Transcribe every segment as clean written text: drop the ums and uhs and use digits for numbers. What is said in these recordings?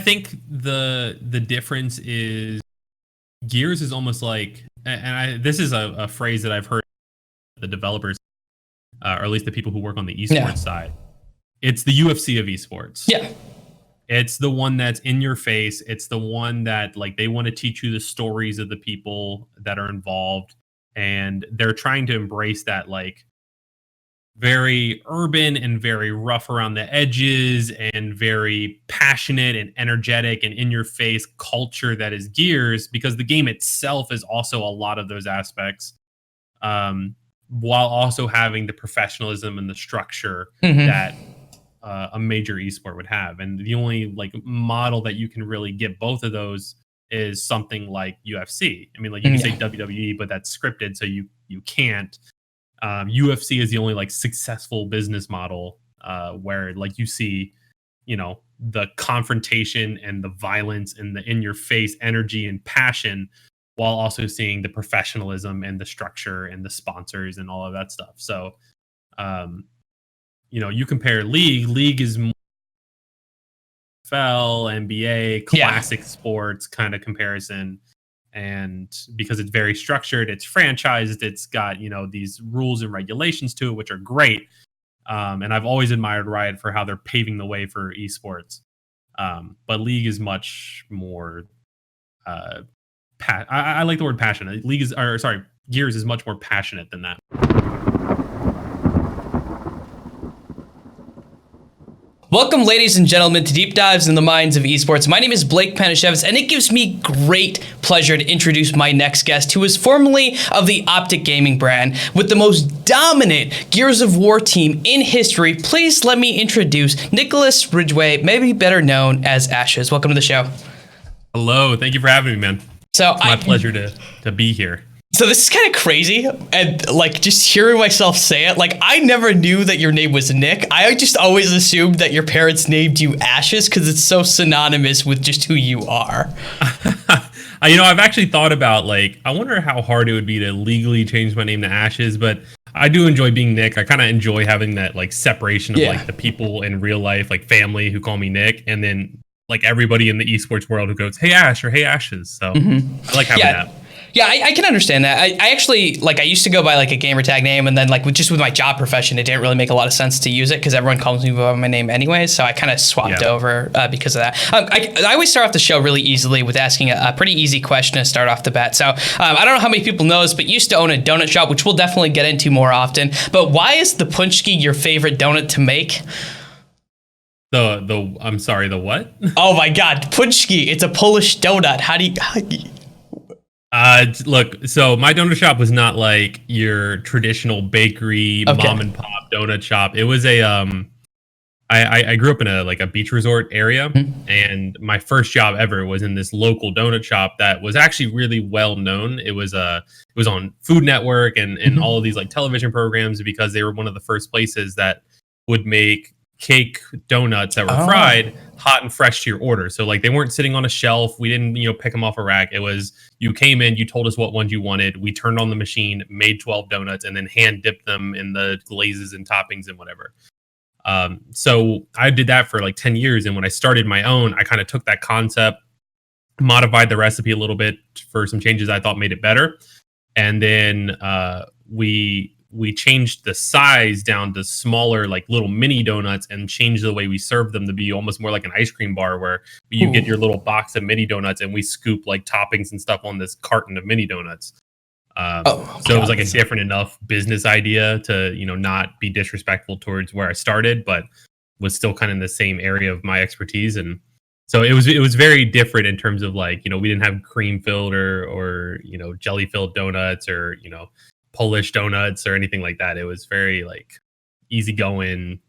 think the difference is Gears is almost like, and this is a phrase that I've heard the developers, or at least the people who work on the esports side. It's the UFC of esports. Yeah. It's the one that's in your face. It's the one that like they want to teach you the stories of the people that are involved, and they're trying to embrace that like very urban and very rough around the edges and very passionate and energetic and in your face culture that is Gears, because the game itself is also a lot of those aspects, while also having the professionalism and the structure that a major esport would have. And the only like model that you can really get both of those is something like UFC. I mean, like you can say WWE, but that's scripted, so you can't. UFC is the only like successful business model where like you see, you know, the confrontation and the violence and the in your face energy and passion, while also seeing the professionalism and the structure and the sponsors and all of that stuff. So, you know, you compare League is more NFL, NBA, classic sports kind of comparison. And because it's very structured, it's franchised, it's got, you know, these rules and regulations to it, which are great. And I've always admired Riot for how they're paving the way for esports. But League is much more, I like the word passionate. Gears is much more passionate than that. Welcome, ladies and gentlemen, to Deep Dives in the Minds of Esports. My name is Blake Panashevitz, and it gives me great pleasure to introduce my next guest, who is formerly of the Optic Gaming brand with the most dominant Gears of War team in history. Please let me introduce Nicholas Ridgeway, maybe better known as Ashes. Welcome to the show. Hello, thank you for having me, man. So it's my pleasure to be here. So this is kind of crazy, and like just hearing myself say it, like I never knew that your name was Nick. I just always assumed that your parents named you Ashes because it's so synonymous with just who you are. You know, I've actually thought about like, I wonder how hard it would be to legally change my name to Ashes, but I do enjoy being Nick. I kind of enjoy having that like separation of like the people in real life, like family who call me Nick, and then like everybody in the esports world who goes, "Hey Ash" or "Hey Ashes." So I like having that. Yeah, I can understand that. I actually, like, I used to go by, like, a gamer tag name, and then, like, with my job profession, it didn't really make a lot of sense to use it, because everyone calls me by my name anyway, so I kind of swapped over because of that. I always start off the show really easily with asking a pretty easy question to start off the bat. So, I don't know how many people know this, but you used to own a donut shop, which we'll definitely get into more often. But why is the Punchki your favorite donut to make? I'm sorry, the what? Oh my God, Punchki, it's a Polish donut. How do you... Look, so my donut shop was not like your traditional bakery mom and pop donut shop. It was a I grew up in a beach resort area, and my first job ever was in this local donut shop that was actually really well known. It was on Food Network and all of these like television programs, because they were one of the first places that would make cake donuts that were fried hot and fresh to your order. So like they weren't sitting on a shelf. We didn't, pick them off a rack. It was, you came in, you told us what ones you wanted. We turned on the machine, made 12 donuts, and then hand dipped them in the glazes and toppings and whatever. So I did that for like 10 years. And when I started my own, I kind of took that concept, modified the recipe a little bit for some changes I thought made it better. And then we changed the size down to smaller, like little mini donuts, and changed the way we served them to be almost more like an ice cream bar, where you get your little box of mini donuts and we scoop like toppings and stuff on this carton of mini donuts. So it was like a different enough business idea to, not be disrespectful towards where I started, but was still kind of in the same area of my expertise. And so it was very different in terms of like, we didn't have cream filled or jelly filled donuts or, Polish donuts or anything like that. It was very like easygoing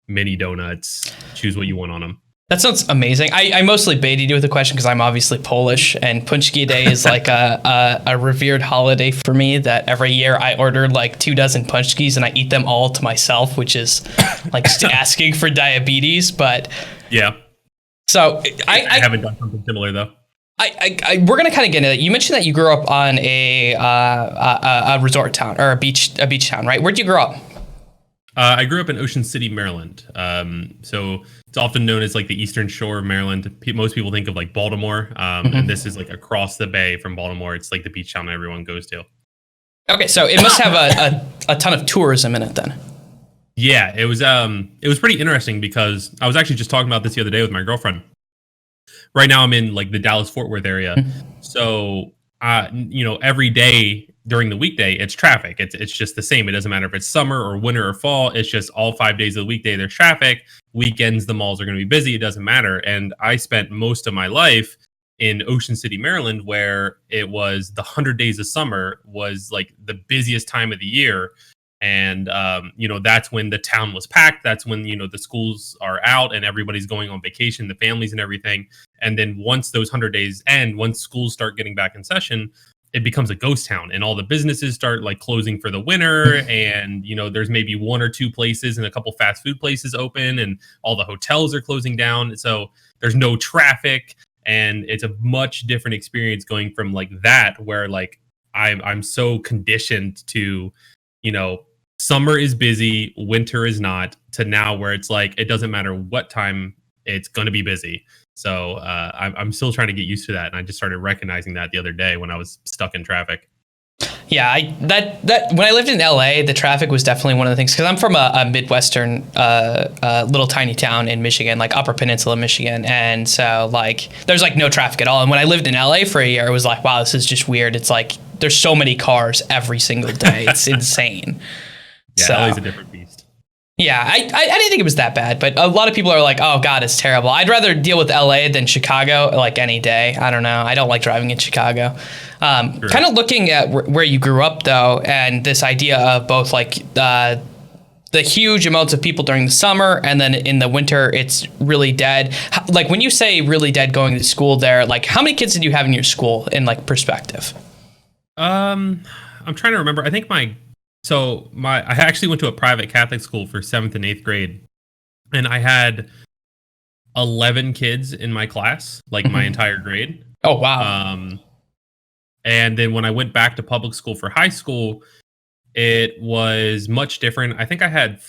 mini donuts. Choose what you want on them. That sounds amazing. I mostly baited you with the question because I'm obviously Polish, and Punchki Day is like a revered holiday for me, that every year I order like 24 Punchkis and I eat them all to myself, which is like just asking for diabetes. But yeah. So I haven't done something similar though. We're gonna kind of get into that. You mentioned that you grew up on a resort town or a beach town, right? Where'd you grow up? I grew up in Ocean City, Maryland. So It's often known as like the Eastern Shore of Maryland. Most people think of like Baltimore, and this is like across the bay from Baltimore. It's like the beach town everyone goes to. Okay, so it must have a ton of tourism in it then. Yeah, it was pretty interesting because I was actually just talking about this the other day with my girlfriend. Right now I'm in like the Dallas-Fort Worth area. So, every day during the weekday, it's traffic. It's just the same. It doesn't matter if it's summer or winter or fall. It's just all 5 days of the weekday, there's traffic. Weekends, the malls are going to be busy. It doesn't matter. And I spent most of my life in Ocean City, Maryland, where it was the 100 days of summer was like the busiest time of the year. And, that's when the town was packed. That's when, the schools are out and everybody's going on vacation, the families and everything. And then once those 100 days end, once schools start getting back in session, it becomes a ghost town and all the businesses start like closing for the winter. And, there's maybe one or two places and a couple fast food places open and all the hotels are closing down. So there's no traffic and it's a much different experience going from like that, where like I'm so conditioned to, summer is busy, winter is not, to now where it's like, it doesn't matter what time it's going to be busy. So I'm still trying to get used to that. And I just started recognizing that the other day when I was stuck in traffic. Yeah, that when I lived in LA, the traffic was definitely one of the things, because I'm from a Midwestern little tiny town in Michigan, like Upper Peninsula, Michigan. And so like there's like no traffic at all. And when I lived in LA for a year, it was like, wow, this is just weird. It's like there's so many cars every single day. It's insane. Yeah, so, LA's a different beast. Yeah, I didn't think it was that bad, but a lot of people are like, oh God, it's terrible. I'd rather deal with LA than Chicago like any day. I don't know. I don't like driving in Chicago. Kind of looking at where you grew up though, and this idea of both like the huge amounts of people during the summer and then in the winter, it's really dead. Like when you say really dead going to school there, like how many kids did you have in your school in like perspective? I'm trying to remember. I think I actually went to a private Catholic school for 7th and 8th grade, and I had 11 kids in my class, like my entire grade. Oh, wow. And then when I went back to public school for high school, it was much different. I think I had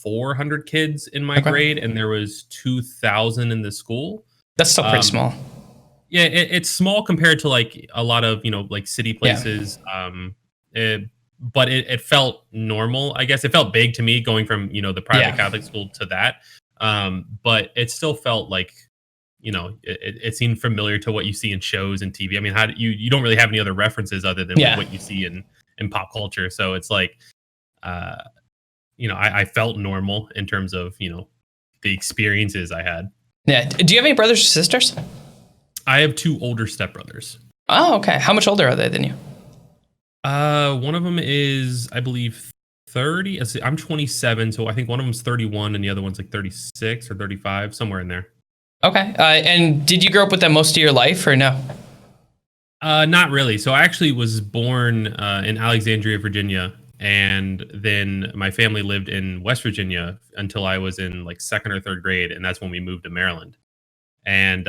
400 kids in my grade, and there was 2,000 in the school. That's still pretty small. Yeah, it's small compared to like a lot of, like city places. Yeah. But it felt normal. I guess it felt big to me going from, the private Catholic school to that. But it still felt like, it seemed familiar to what you see in shows and TV. I mean, you don't really have any other references other than what you see in pop culture. So it's like, I felt normal in terms of, the experiences I had. Yeah. Do you have any brothers or sisters? I have 2 older stepbrothers. Oh, okay. How much older are they than you? One of them is, I believe, 30. I'm 27, so I think one of them's 31 and the other one's like 36 or 35, somewhere in there. Okay. And did you grow up with them most of your life or no? Not really. So I actually was born in Alexandria, Virginia, and then my family lived in West Virginia until I was in like 2nd or 3rd grade, and that's when we moved to Maryland. And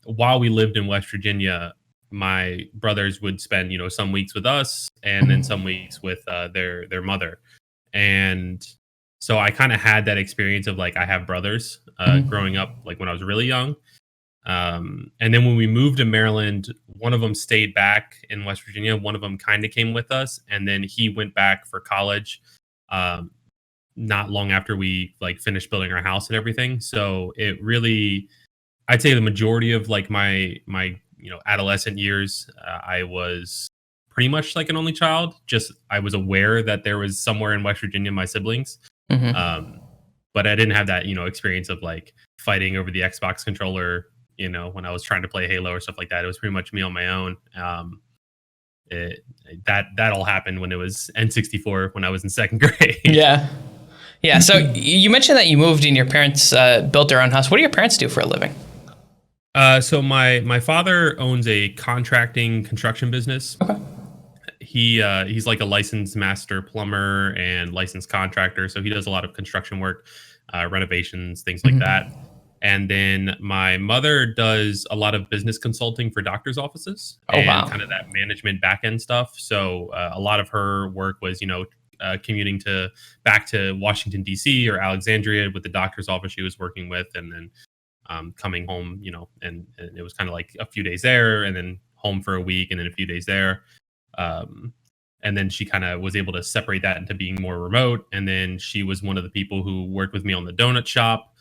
while we lived in West Virginia, my brothers would spend, some weeks with us and then some weeks with their mother. And so I kind of had that experience of like, I have brothers growing up, like when I was really young. And then when we moved to Maryland, one of them stayed back in West Virginia. One of them kind of came with us. And then he went back for college not long after we like finished building our house and everything. So it really, I'd say the majority of like my adolescent years, I was pretty much like an only child. Just I was aware that there was somewhere in West Virginia my siblings, but I didn't have that experience of like fighting over the Xbox controller. When I was trying to play Halo or stuff like that, it was pretty much me on my own. That all happened when it was N64 when I was in 2nd grade. Yeah. So you mentioned that you moved and your parents built their own house. What do your parents do for a living? So my father owns a contracting construction business. Okay. He's like a licensed master plumber and licensed contractor. So he does a lot of construction work, renovations, things like that. And then my mother does a lot of business consulting for doctors' offices and kind of that management back end stuff. So a lot of her work was, commuting back to Washington D.C. or Alexandria with the doctor's office she was working with, and then coming home, and it was kind of like a few days there, and then home for a week, and then a few days there. And then she kind of was able to separate that into being more remote. And then she was one of the people who worked with me on the donut shop.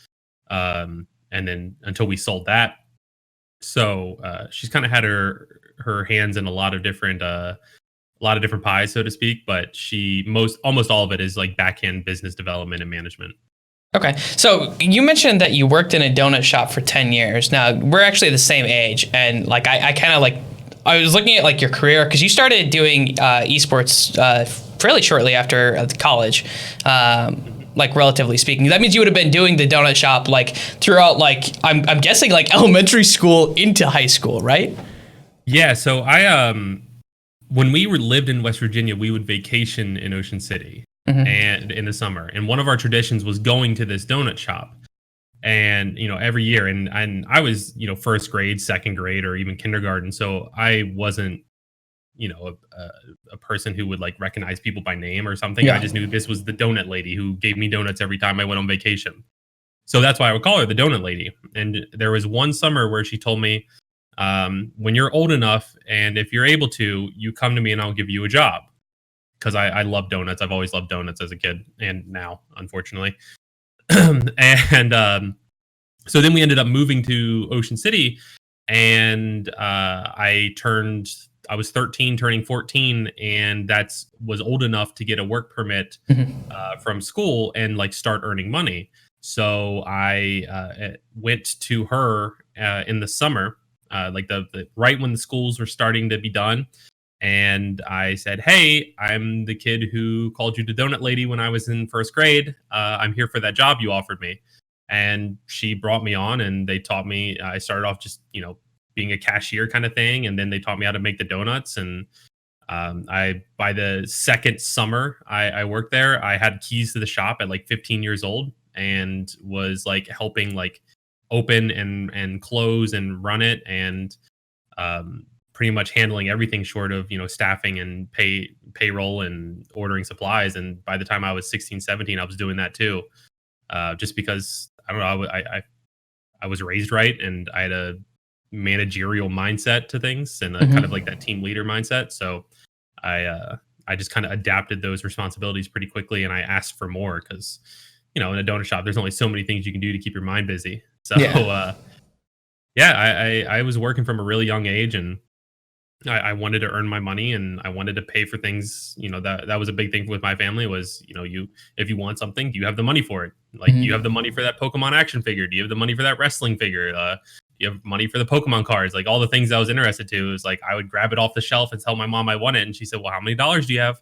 And then until we sold that. So she's kind of had her hands in a lot of different pies, so to speak. But almost all of it is like backhand business development and management. Okay. So you mentioned that you worked in a donut shop for 10 years. Now, we're actually the same age. And like I kind of like, I was looking at like your career because you started doing esports fairly shortly after college, like relatively speaking. That means you would have been doing the donut shop like throughout, like I'm guessing like elementary school into high school, right? Yeah. So I when we lived in West Virginia, we would vacation in Ocean City and in the summer, and one of our traditions was going to this donut shop. And, every year, and I was, first grade, second grade, or even kindergarten. So I wasn't, a person who would like recognize people by name or something. Yeah. I just knew this was the donut lady who gave me donuts every time I went on vacation. So that's why I would call her the donut lady. And there was one summer where she told me, when you're old enough, and if you're able to, you come to me and I'll give you a job. Because I love donuts. I've always loved donuts as a kid, and now, unfortunately. And so then we ended up moving to Ocean City, and I was 13 turning 14, and was old enough to get a work permit from school and like start earning money. So I went to her in the summer, like the right when the schools were starting to be done. And I said, "Hey, I'm the kid who called you the donut lady when I was in first grade. I'm here for that job you offered me." And she brought me on, and they taught me. I started off just, being a cashier kind of thing. And then they taught me how to make the donuts. And by the second summer I worked there, I had keys to the shop at like 15 years old and was like helping like open and close and run it. And, pretty much handling everything short of, staffing and payroll and ordering supplies. And by the time I was 16, 17, I was doing that too. Just because I don't know, I was raised right, and I had a managerial mindset to things, and kind of like that team leader mindset. So I just kind of adapted those responsibilities pretty quickly, and I asked for more because, in a donut shop, there's only so many things you can do to keep your mind busy. So I was working from a really young age, and I wanted to earn my money, and I wanted to pay for things. That was a big thing with my family was, if you want something, do you have the money for it? Like, do you have the money for that Pokemon action figure? Do you have the money for that wrestling figure? Do you have money for the Pokemon cards? Like all the things I was interested to is like, I would grab it off the shelf and tell my mom I want it. And she said, "Well, how many dollars do you have?"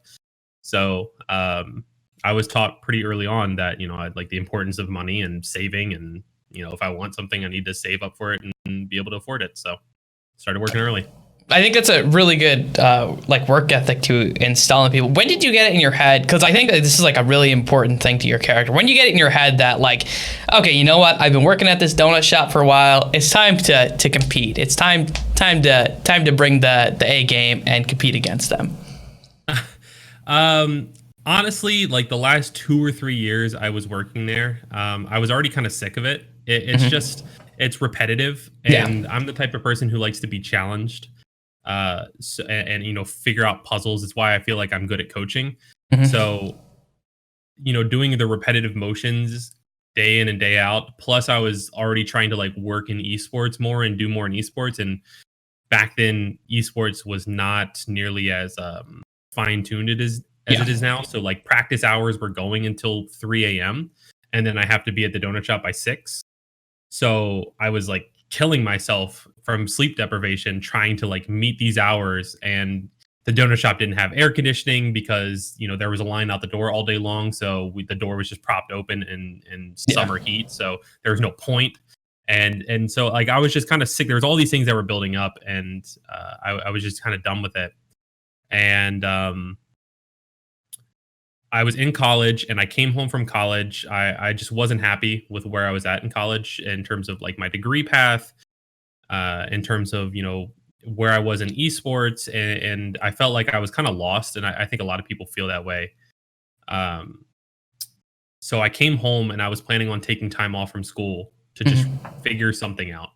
So, I was taught pretty early on that, I'd like the importance of money and saving. And, if I want something, I need to save up for it and be able to afford it. So started working early. I think that's a really good like work ethic to install in people. When did you get it in your head? Because I think that this is like a really important thing to your character. When you get it in your head that like, okay, you know what? I've been working at this donut shop for a while. It's time to compete. It's time to bring the A game and compete against them. Honestly, like the last 2 or 3 years I was working there, I was already kind of sick of it. It's just, it's repetitive, and I'm the type of person who likes to be challenged. Figure out puzzles. It's why I feel like I'm good at coaching. So, doing the repetitive motions day in and day out. Plus, I was already trying to like work in esports more and do more in esports. And back then, esports was not nearly as fine tuned as it is now. So, like practice hours were going until 3 a.m. and then I have to be at the donut shop by 6. So I was like killing myself from sleep deprivation trying to like meet these hours, and the donut shop didn't have air conditioning because there was a line out the door all day long, so the door was just propped open in summer heat, so there was no point. And so like I was just kind of sick. There was all these things that were building up, and I was just kind of done with it. And I was in college, and I came home from college. I just wasn't happy with where I was at in college in terms of like my degree path, in terms of, where I was in esports. And I felt like I was kind of lost. And I think a lot of people feel that way. Um, so I came home and I was planning on taking time off from school to just figure something out.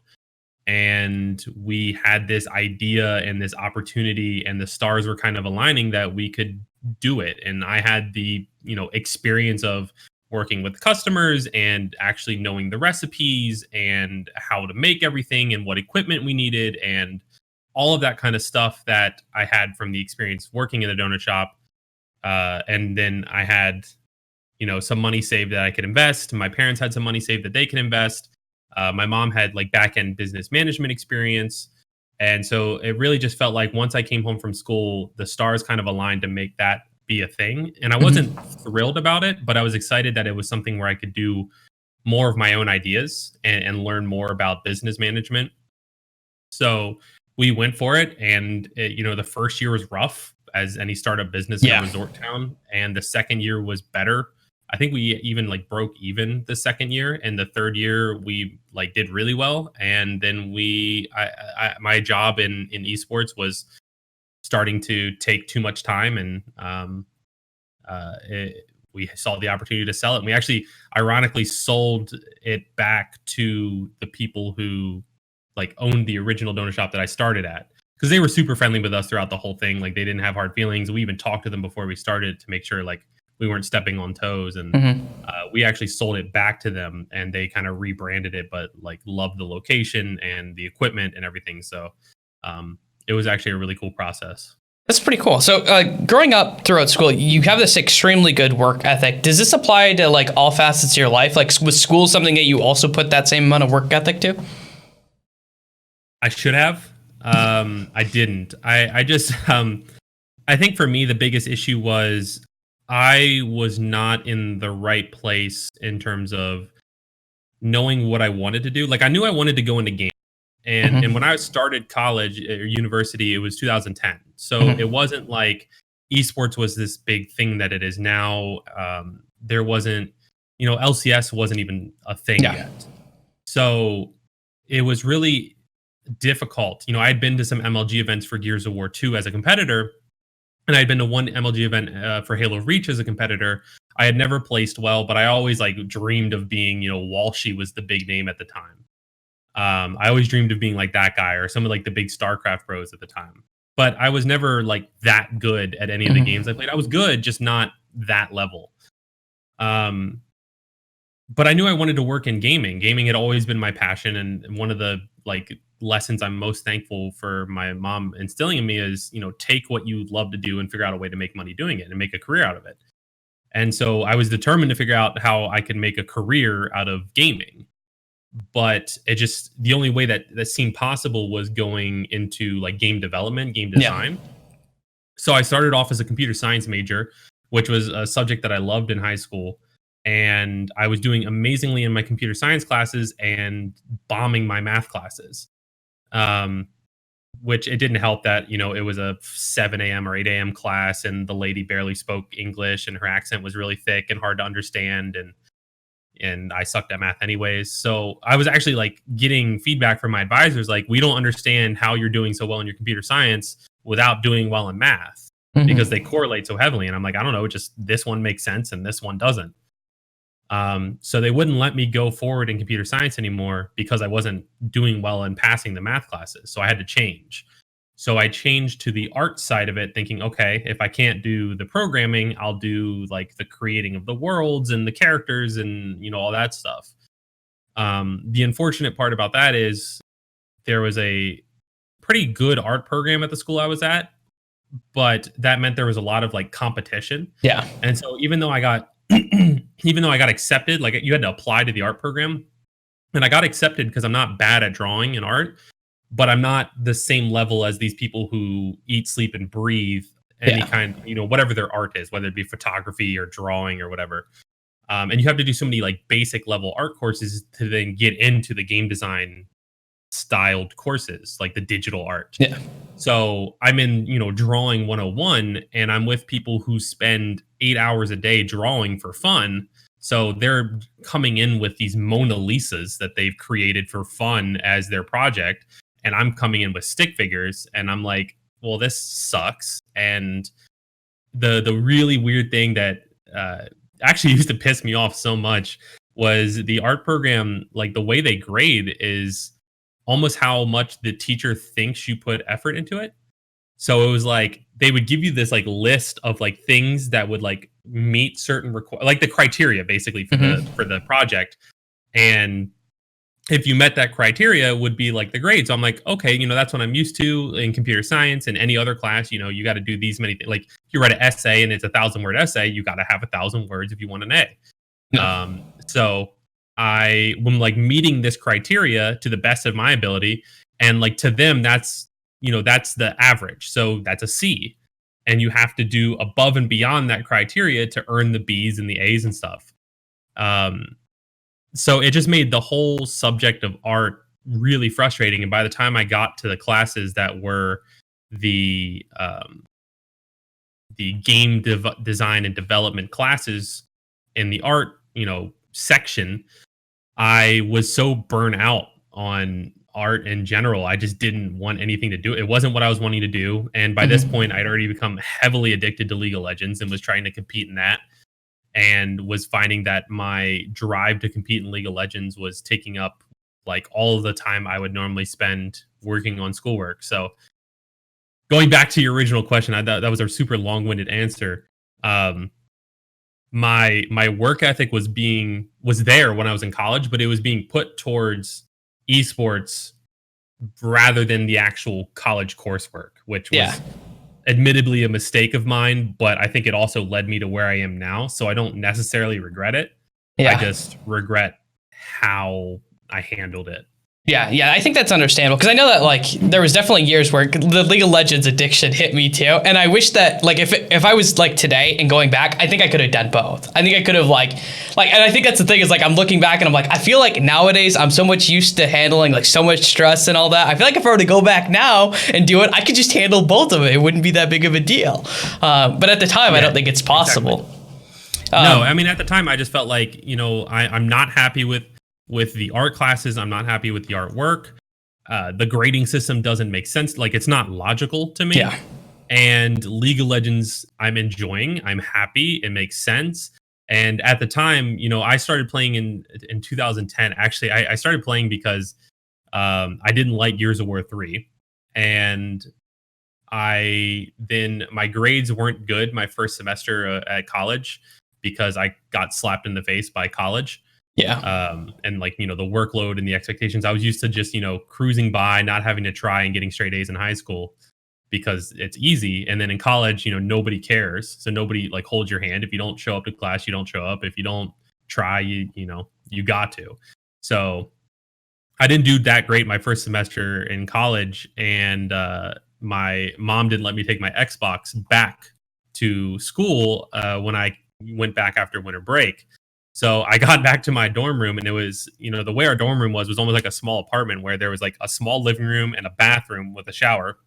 And we had this idea and this opportunity, and the stars were kind of aligning that we could do it. And I had the, experience of working with customers and actually knowing the recipes and how to make everything and what equipment we needed and all of that kind of stuff that I had from the experience working in a donut shop. And then I had, some money saved that I could invest. My parents had some money saved that they can invest. My mom had like back end business management experience. And so it really just felt like once I came home from school, the stars kind of aligned to make that be a thing. And I wasn't thrilled about it, but I was excited that it was something where I could do more of my own ideas and learn more about business management. So we went for it. And, the first year was rough as any startup business in a resort town. And the second year was better. I think we even like broke even the second year, and the third year we like did really well. And then my job in esports was starting to take too much time, and we saw the opportunity to sell it. And we actually, ironically, sold it back to the people who like owned the original donut shop that I started at, because they were super friendly with us throughout the whole thing. Like they didn't have hard feelings. We even talked to them before we started to make sure like we weren't stepping on toes. And we actually sold it back to them, and they kind of rebranded it, but like loved the location and the equipment and everything. So it was actually a really cool process. That's pretty cool. So growing up throughout school, you have this extremely good work ethic. Does this apply to like all facets of your life? Like was school something that you also put that same amount of work ethic to? I should have. I didn't. I just, I think for me, the biggest issue was I was not in the right place in terms of knowing what I wanted to do. Like I knew I wanted to go into games. And when I started college or university, it was 2010. So it wasn't like esports was this big thing that it is now. There wasn't, LCS wasn't even a thing yet. So it was really difficult. I'd been to some MLG events for Gears of War 2 as a competitor, and I'd been to one MLG event for Halo Reach as a competitor. I had never placed well, but I always like dreamed of being, Walshy was the big name at the time. I always dreamed of being like that guy or some of like the big StarCraft pros at the time. But I was never like that good at any of the games I played. I was good, just not that level. But I knew I wanted to work in gaming. Gaming had always been my passion, and one of the like lessons I'm most thankful for my mom instilling in me is, take what you love to do and figure out a way to make money doing it and make a career out of it. And so I was determined to figure out how I could make a career out of gaming. But the only way that seemed possible was going into like game development, game design. So I started off as a computer science major, which was a subject that I loved in high school. And I was doing amazingly in my computer science classes and bombing my math classes. Which it didn't help that, it was a 7 a.m. or 8 a.m. class, and the lady barely spoke English, and her accent was really thick and hard to understand. And I sucked at math anyways. So I was actually like getting feedback from my advisors, like, we don't understand how you're doing so well in your computer science without doing well in math, because they correlate so heavily. And I'm like, I don't know, just this one makes sense and this one doesn't. So they wouldn't let me go forward in computer science anymore because I wasn't doing well in passing the math classes. So I had to change. So I changed to the art side of it, thinking, okay, if I can't do the programming, I'll do like the creating of the worlds and the characters and, all that stuff. The unfortunate part about that is there was a pretty good art program at the school I was at, but that meant there was a lot of like competition. Yeah. And so even though I got accepted, like you had to apply to the art program, and I got accepted because I'm not bad at drawing and art, but I'm not the same level as these people who eat, sleep, and breathe any kind, whatever their art is, whether it be photography or drawing or whatever. And you have to do so many like basic level art courses to then get into the game design styled courses, like the digital art. Yeah. So I'm in, drawing 101, and I'm with people who spend 8 hours a day drawing for fun. So they're coming in with these Mona Lisas that they've created for fun as their project. And I'm coming in with stick figures, and I'm like, well, this sucks. And the really weird thing that actually used to piss me off so much was the art program. Like the way they grade is almost how much the teacher thinks you put effort into it. So it was like they would give you this like list of like things that would like meet certain like the criteria basically for the project, and if you met that criteria would be like the grade. So I'm like, okay, that's what I'm used to in computer science and any other class. You got to do these many things. Like if you write an essay and it's 1,000-word essay, you got to have 1,000 words if you want an A. No. So I am like meeting this criteria to the best of my ability, and like to them, that's the average. So that's a C, and you have to do above and beyond that criteria to earn the B's and the A's and stuff. So it just made the whole subject of art really frustrating. And by the time I got to the classes that were the game design and development classes in the art, section, I was so burnt out on art in general. I just didn't want anything to do. It wasn't what I was wanting to do. And by this point, I'd already become heavily addicted to League of Legends and was trying to compete in that. And was finding that my drive to compete in League of Legends was taking up like all of the time I would normally spend working on schoolwork. So going back to your original question, I thought that was a super long-winded answer. My work ethic was there when I was in college, but it was being put towards esports rather than the actual college coursework, which was admittedly a mistake of mine, but I think it also led me to where I am now. So I don't necessarily regret it. I just regret how I handled it. Yeah, I think that's understandable, because I know that like there was definitely years where the League of Legends addiction hit me too, and I wish that like if I was like today and going back, I think I could have done both. I think I could have like, and I think that's the thing is like I'm looking back and I'm like I feel like nowadays I'm so much used to handling like so much stress and all that. I feel like if I were to go back now and do it, I could just handle both of it. It wouldn't be that big of a deal. But at the time, I don't think it's possible. Exactly. No, I mean at the time I just felt like I'm not happy with the art classes. I'm not happy with the artwork. The grading system doesn't make sense. Like it's not logical to me. Yeah. And League of Legends, I'm enjoying. I'm happy. It makes sense. And at the time, I started playing in 2010. Actually, I started playing because I didn't like Gears of War 3. And my grades weren't good my first semester at college because I got slapped in the face by college. Yeah. And like, the workload and the expectations, I was used to just, cruising by, not having to try and getting straight A's in high school because it's easy. And then in college, nobody cares. So nobody like holds your hand. If you don't show up to class, you don't show up. If you don't try, you got to. So I didn't do that great my first semester in college. And my mom didn't let me take my Xbox back to school when I went back after winter break. So I got back to my dorm room, and it was, the way our dorm room was almost like a small apartment where there was like a small living room and a bathroom with a shower,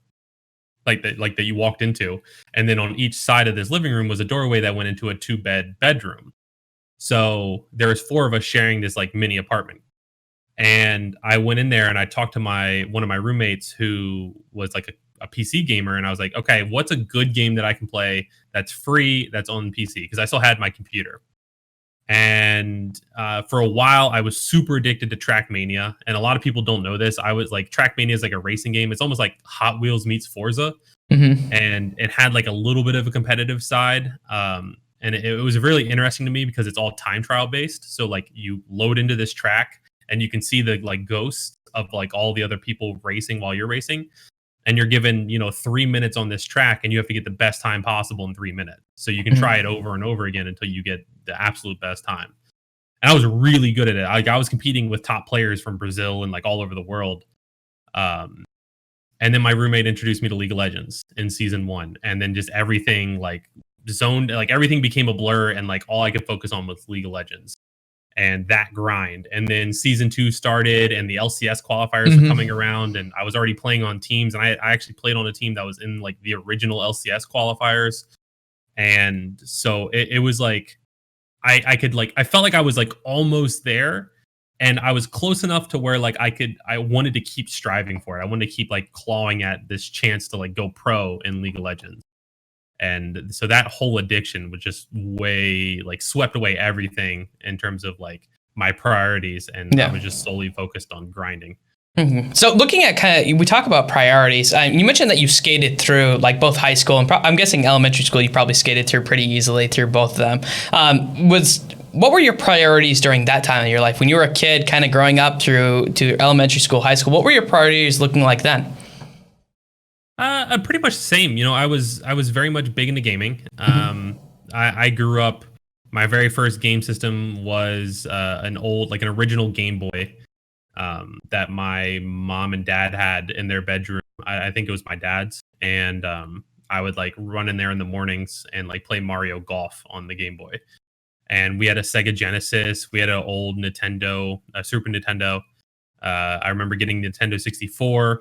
like that you walked into. And then on each side of this living room was a doorway that went into a 2-bed bedroom. So there was 4 of us sharing this like mini apartment. And I went in there and I talked to one of my roommates who was like a PC gamer. And I was like, okay, what's a good game that I can play that's free, that's on PC? Because I still had my computer. And for a while, I was super addicted to Trackmania. And a lot of people don't know this. I was like, Trackmania is like a racing game. It's almost like Hot Wheels meets Forza. And it had like a little bit of a competitive side. And it was really interesting to me because it's all time trial based. So like you load into this track and you can see the like ghosts of like all the other people racing while you're racing. And you're given, 3 minutes on this track, and you have to get the best time possible in 3 minutes. So you can try it over and over again until you get the absolute best time. And I was really good at it. I was competing with top players from Brazil and like all over the world. And then my roommate introduced me to League of Legends in season 1. And then just everything like everything became a blur, and like all I could focus on was League of Legends and that grind. And then season 2 started, and the LCS qualifiers were coming around, and I was already playing on teams. And I actually played on a team that was in like the original LCS qualifiers. And so it was like, I felt like I was like almost there, and I was close enough to where like I wanted to keep striving for it. I wanted to keep like clawing at this chance to like go pro in League of Legends. And so that whole addiction was just way like swept away everything in terms of like my priorities, and I was just solely focused on grinding. So looking at we talk about priorities. You mentioned that you skated through like both high school and I'm guessing elementary school. You probably skated through pretty easily through both of them. What were your priorities during that time in your life when you were a kid, kind of growing up through to elementary school, high school? What were your priorities looking like then? Pretty much the same. I was very much big into gaming. I grew up. My very first game system was an original Game Boy. That my mom and dad had in their bedroom. I think it was my dad's, and I would like run in there in the mornings and like play Mario Golf on the Game Boy. And we had a Sega Genesis. We had an old Nintendo, a Super Nintendo. I remember getting Nintendo 64.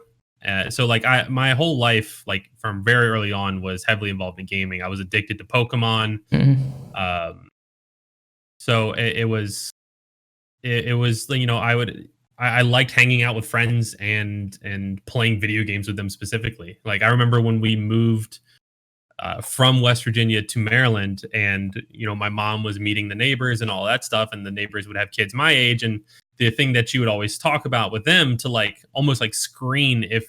So like my whole life, like from very early on, was heavily involved in gaming. I was addicted to Pokemon. So it was I liked hanging out with friends and playing video games with them specifically. Like I remember when we moved from West Virginia to Maryland, and my mom was meeting the neighbors and all that stuff, and the neighbors would have kids my age, and the thing that you would always talk about with them to like almost like screen if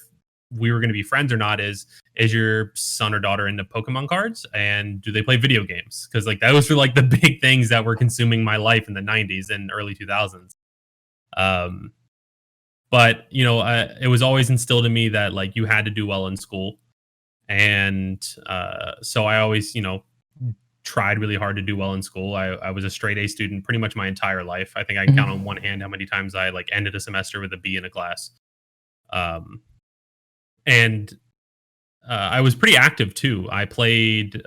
we were going to be friends or not is your son or daughter into Pokemon cards, and do they play video games? Because like those were like the big things that were consuming my life in the 90s and early 2000s. But it was always instilled in me that like you had to do well in school, and so I always tried really hard to do well in school. I was a straight A student pretty much my entire life. I think I can count on one hand how many times I like ended a semester with a B in a class. And I was pretty active too. I played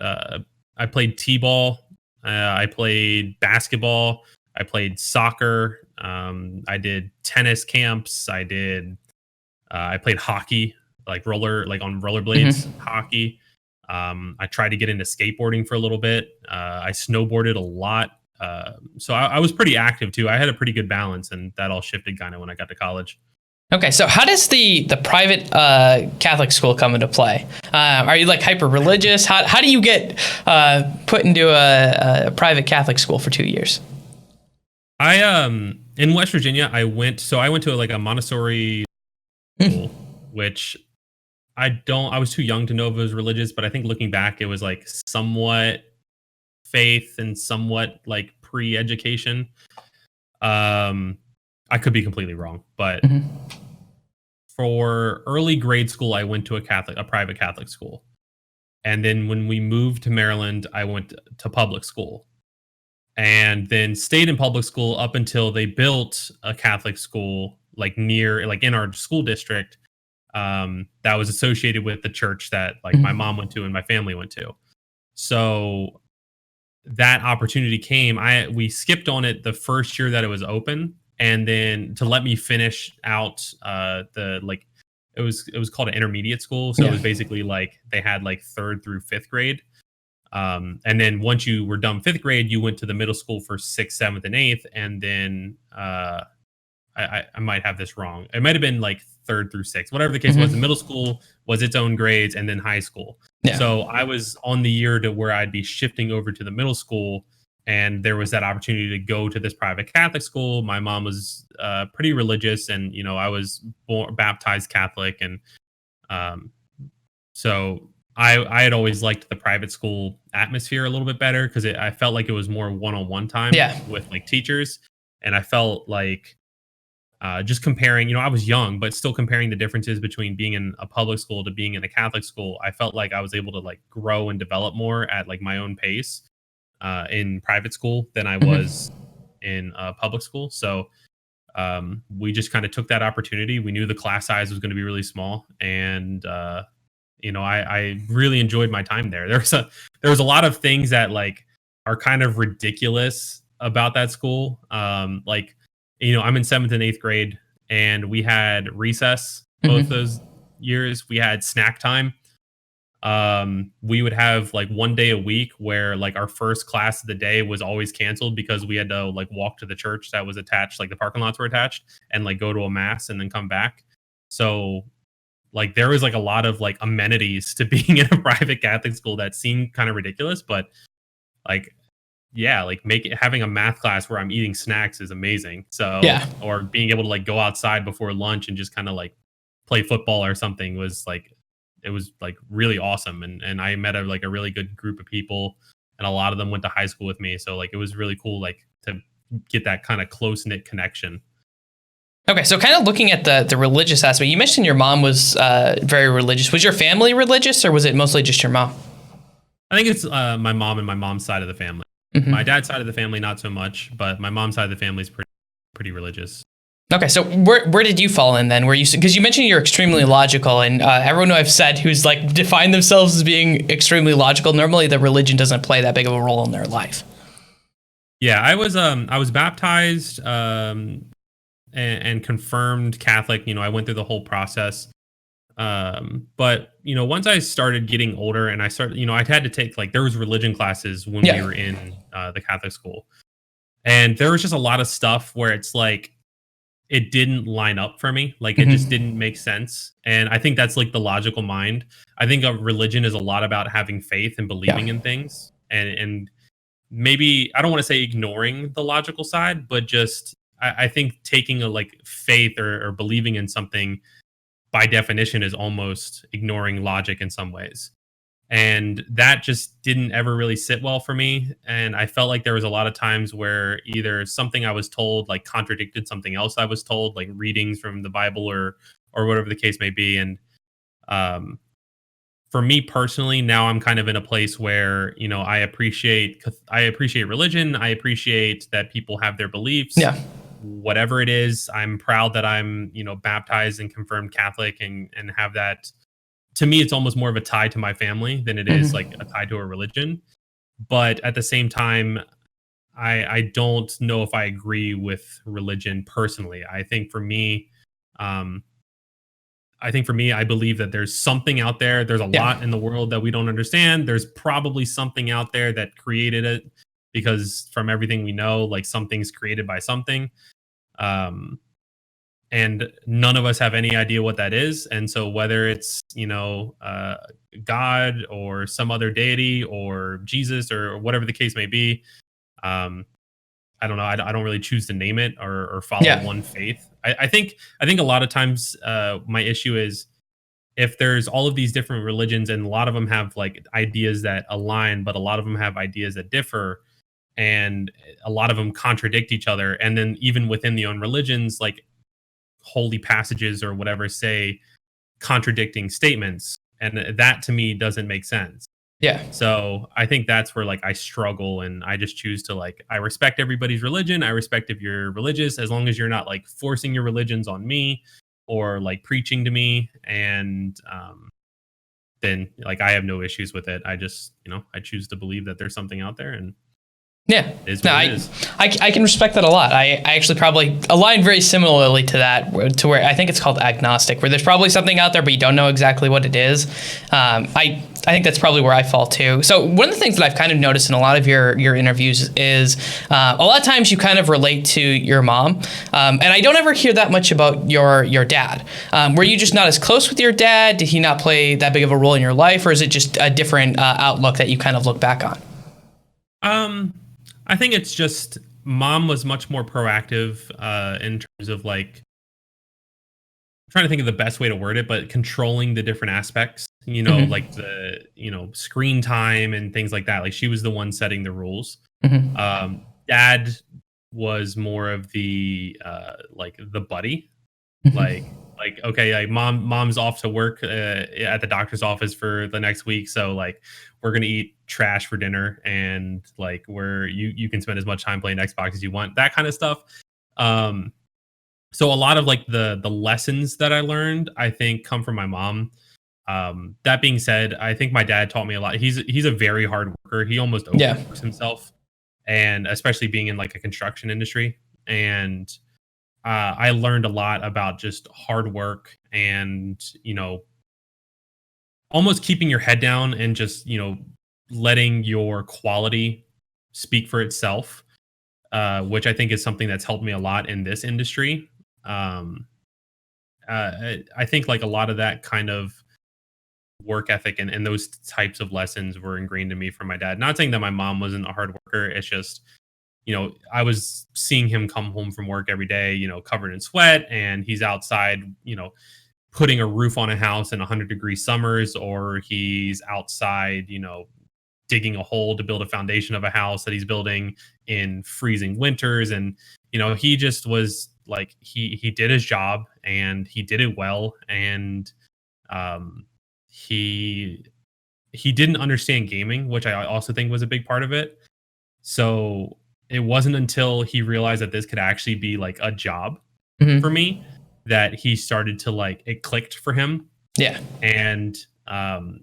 t-ball. I played basketball. I played soccer. I did tennis camps. I played hockey, like on rollerblades, hockey. I tried to get into skateboarding for a little bit. I snowboarded a lot. So I was pretty active too. I had a pretty good balance, and that all shifted kind of when I got to college. Okay, so how does the private Catholic school come into play? Are you like hyper religious? How do you get put into a private Catholic school for 2 years? In West Virginia, I went to a Montessori school, which I was too young to know if it was religious, but I think looking back, it was like somewhat faith and somewhat like pre-education. I could be completely wrong, but for early grade school, I went to a private Catholic school. And then when we moved to Maryland, I went to public school, and then stayed in public school up until they built a Catholic school like in our school district that was associated with the church that like my mom went to and my family went to. So that opportunity came. We skipped on it the first year that it was open, and then to let me finish out it was called an intermediate school. So it was basically like they had like 3rd through 5th grade. And then once you were done 5th grade, you went to the middle school for 6th, 7th, and 8th. And then I might have this wrong. It might have been like 3rd through 6th, whatever the case was. The middle school was its own grades, and then high school. Yeah. So I was on the year to where I'd be shifting over to the middle school, and there was that opportunity to go to this private Catholic school. My mom was pretty religious, and I was baptized Catholic, and so I had always liked the private school atmosphere a little bit better because I felt like it was more one-on-one time with like teachers, and I felt like just comparing, I was young, but still comparing the differences between being in a public school to being in a Catholic school, I felt like I was able to like grow and develop more at like my own pace in private school than I was in public school. So we just kind of took that opportunity. We knew the class size was going to be really small, and I really enjoyed my time there. There was a lot of things that like are kind of ridiculous about that school. I'm in 7th and 8th grade, and we had recess both those years. We had snack time. We would have like one day a week where like our first class of the day was always canceled because we had to like walk to the church that was attached, like the parking lots were attached, and like go to a mass and then come back. So like there was like a lot of like amenities to being in a private Catholic school that seemed kind of ridiculous, but like yeah, like having a math class where I'm eating snacks is amazing. So, Yeah. or being able to like go outside before lunch and just kind of like play football or something was like, it was like really awesome. And I met like a really good group of people, and a lot of them went to high school with me. So like, it was really cool, like to get that kind of close knit connection. Okay, so kind of looking at the religious aspect, you mentioned your mom was very religious. Was your family religious, or was it mostly just your mom? I think it's my mom and my mom's side of the family. Mm-hmm. My dad's side of the family, not so much, but my mom's side of the family is pretty religious. Okay, so where did you fall in then? Where you, because you mentioned you're extremely logical, and everyone who I've said who's like defined themselves as being extremely logical, normally the religion doesn't play that big of a role in their life. Yeah, I was baptized and confirmed Catholic. You know, I went through the whole process. But you know, once I started getting older and I started, you know, I had to take like, there was religion classes when we were in the Catholic school, and there was just a lot of stuff where it's like, it didn't line up for me. Like, it just didn't make sense. And I think that's like the logical mind. I think a religion is a lot about having faith and believing in things, and maybe, I don't want to say ignoring the logical side, but just, I think taking a like faith or believing in something by definition is almost ignoring logic in some ways. And that just didn't ever really sit well for me. And I felt like there was a lot of times where either something I was told like contradicted something else I was told, like readings from the Bible or whatever the case may be. And for me personally, now I'm kind of in a place where, you know, I appreciate religion. I appreciate that people have their beliefs. Yeah. Whatever it is, I'm proud that I'm, you know, baptized and confirmed Catholic and have that. To me, it's almost more of a tie to my family than it is like a tie to a religion. But at the same time, I don't know if I agree with religion personally. I think for me, I believe that there's something out there. There's a lot in the world that we don't understand. There's probably something out there that created it, because from everything we know, like something's created by something. And none of us have any idea what that is. And so whether it's, you know, God or some other deity or Jesus or whatever the case may be, I don't know. I don't really choose to name it or follow one faith. I think a lot of times my issue is, if there's all of these different religions and a lot of them have like ideas that align, but a lot of them have ideas that differ, and a lot of them contradict each other. And then even within the own religions, like holy passages or whatever say contradicting statements, and that to me doesn't make sense. So I think that's where like I struggle, and I just choose to like, I respect everybody's religion. I respect if you're religious, as long as you're not like forcing your religions on me or like preaching to me. And then like I have no issues with it. I just, you know, I choose to believe that there's something out there, and I can respect that a lot. I actually probably align very similarly to that, to where I think it's called agnostic, where there's probably something out there, but you don't know exactly what it is. I think that's probably where I fall too. So one of the things that I've kind of noticed in a lot of your interviews is a lot of times you kind of relate to your mom. And I don't ever hear that much about your dad. Were you just not as close with your dad? Did he not play that big of a role in your life? Or is it just a different outlook that you kind of look back on? I think it's just mom was much more proactive in terms of like, I'm trying to think of the best way to word it, but controlling the different aspects, you know, like the, you know, screen time and things like that. Like she was the one setting the rules. Dad was more of the like the buddy, like okay, like mom's off to work at the doctor's office for the next week, so like we're gonna eat trash for dinner, and like where you can spend as much time playing Xbox as you want, that kind of stuff. So a lot of like the lessons that I learned, I think, come from my mom. That being said, I think my dad taught me a lot. He's a very hard worker. He almost overworks himself, and especially being in like a construction industry. And I learned a lot about just hard work and, you know, almost keeping your head down and just, you know, letting your quality speak for itself, which I think is something that's helped me a lot in this industry. I think like a lot of that kind of work ethic and those types of lessons were ingrained in me from my dad. Not saying that my mom wasn't a hard worker. It's just, I was seeing him come home from work every day, covered in sweat, and he's outside, putting a roof on a house in 100-degree summers, or he's outside, digging a hole to build a foundation of a house that he's building in freezing winters. And, he just was like, he did his job and he did it well. And, he didn't understand gaming, which I also think was a big part of it. So it wasn't until he realized that this could actually be like a job for Mhm. me that he started to like it clicked for him. Yeah. And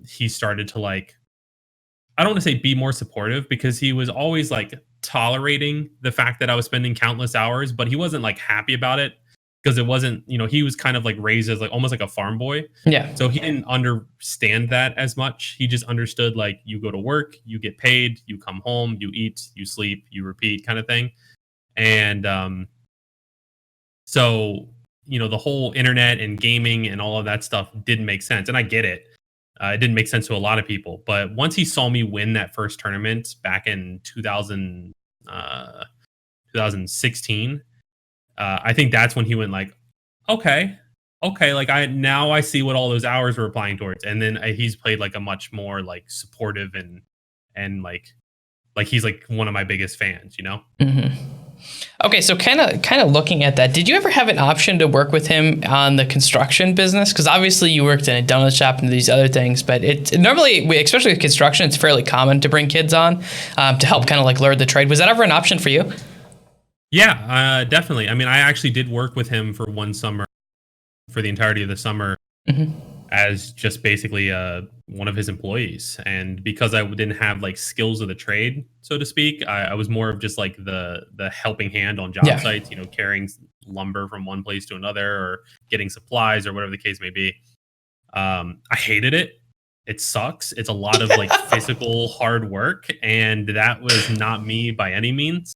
he started to like, I don't want to say be more supportive, because he was always like tolerating the fact that I was spending countless hours, but he wasn't like happy about it, because it wasn't, he was kind of like raised as like almost like a farm boy. Yeah. So he didn't understand that as much. He just understood like, you go to work, you get paid, you come home, you eat, you sleep, you repeat, kind of thing. And so, the whole internet and gaming and all of that stuff didn't make sense. And I get it. It didn't make sense to a lot of people. But once he saw me win that first tournament back in 2016, I think that's when he went like, okay, like I see what all those hours were applying towards. And then he's played like a much more like supportive and like he's like one of my biggest fans, Hmm. Okay, so kind of looking at that, did you ever have an option to work with him on the construction business? Because obviously you worked in a donut shop and these other things, but it normally, especially with construction, it's fairly common to bring kids on to help kind of like learn the trade. Was that ever an option for you? Yeah, definitely. I mean, I actually did work with him for one summer, for the entirety of the summer, Hmm. as just basically one of his employees. And because I didn't have like skills of the trade, so to speak, I was more of just like the helping hand on job Yeah. sites, carrying lumber from one place to another, or getting supplies, or whatever the case may be. I hated it. It sucks. It's a lot of like physical hard work, and that was not me by any means.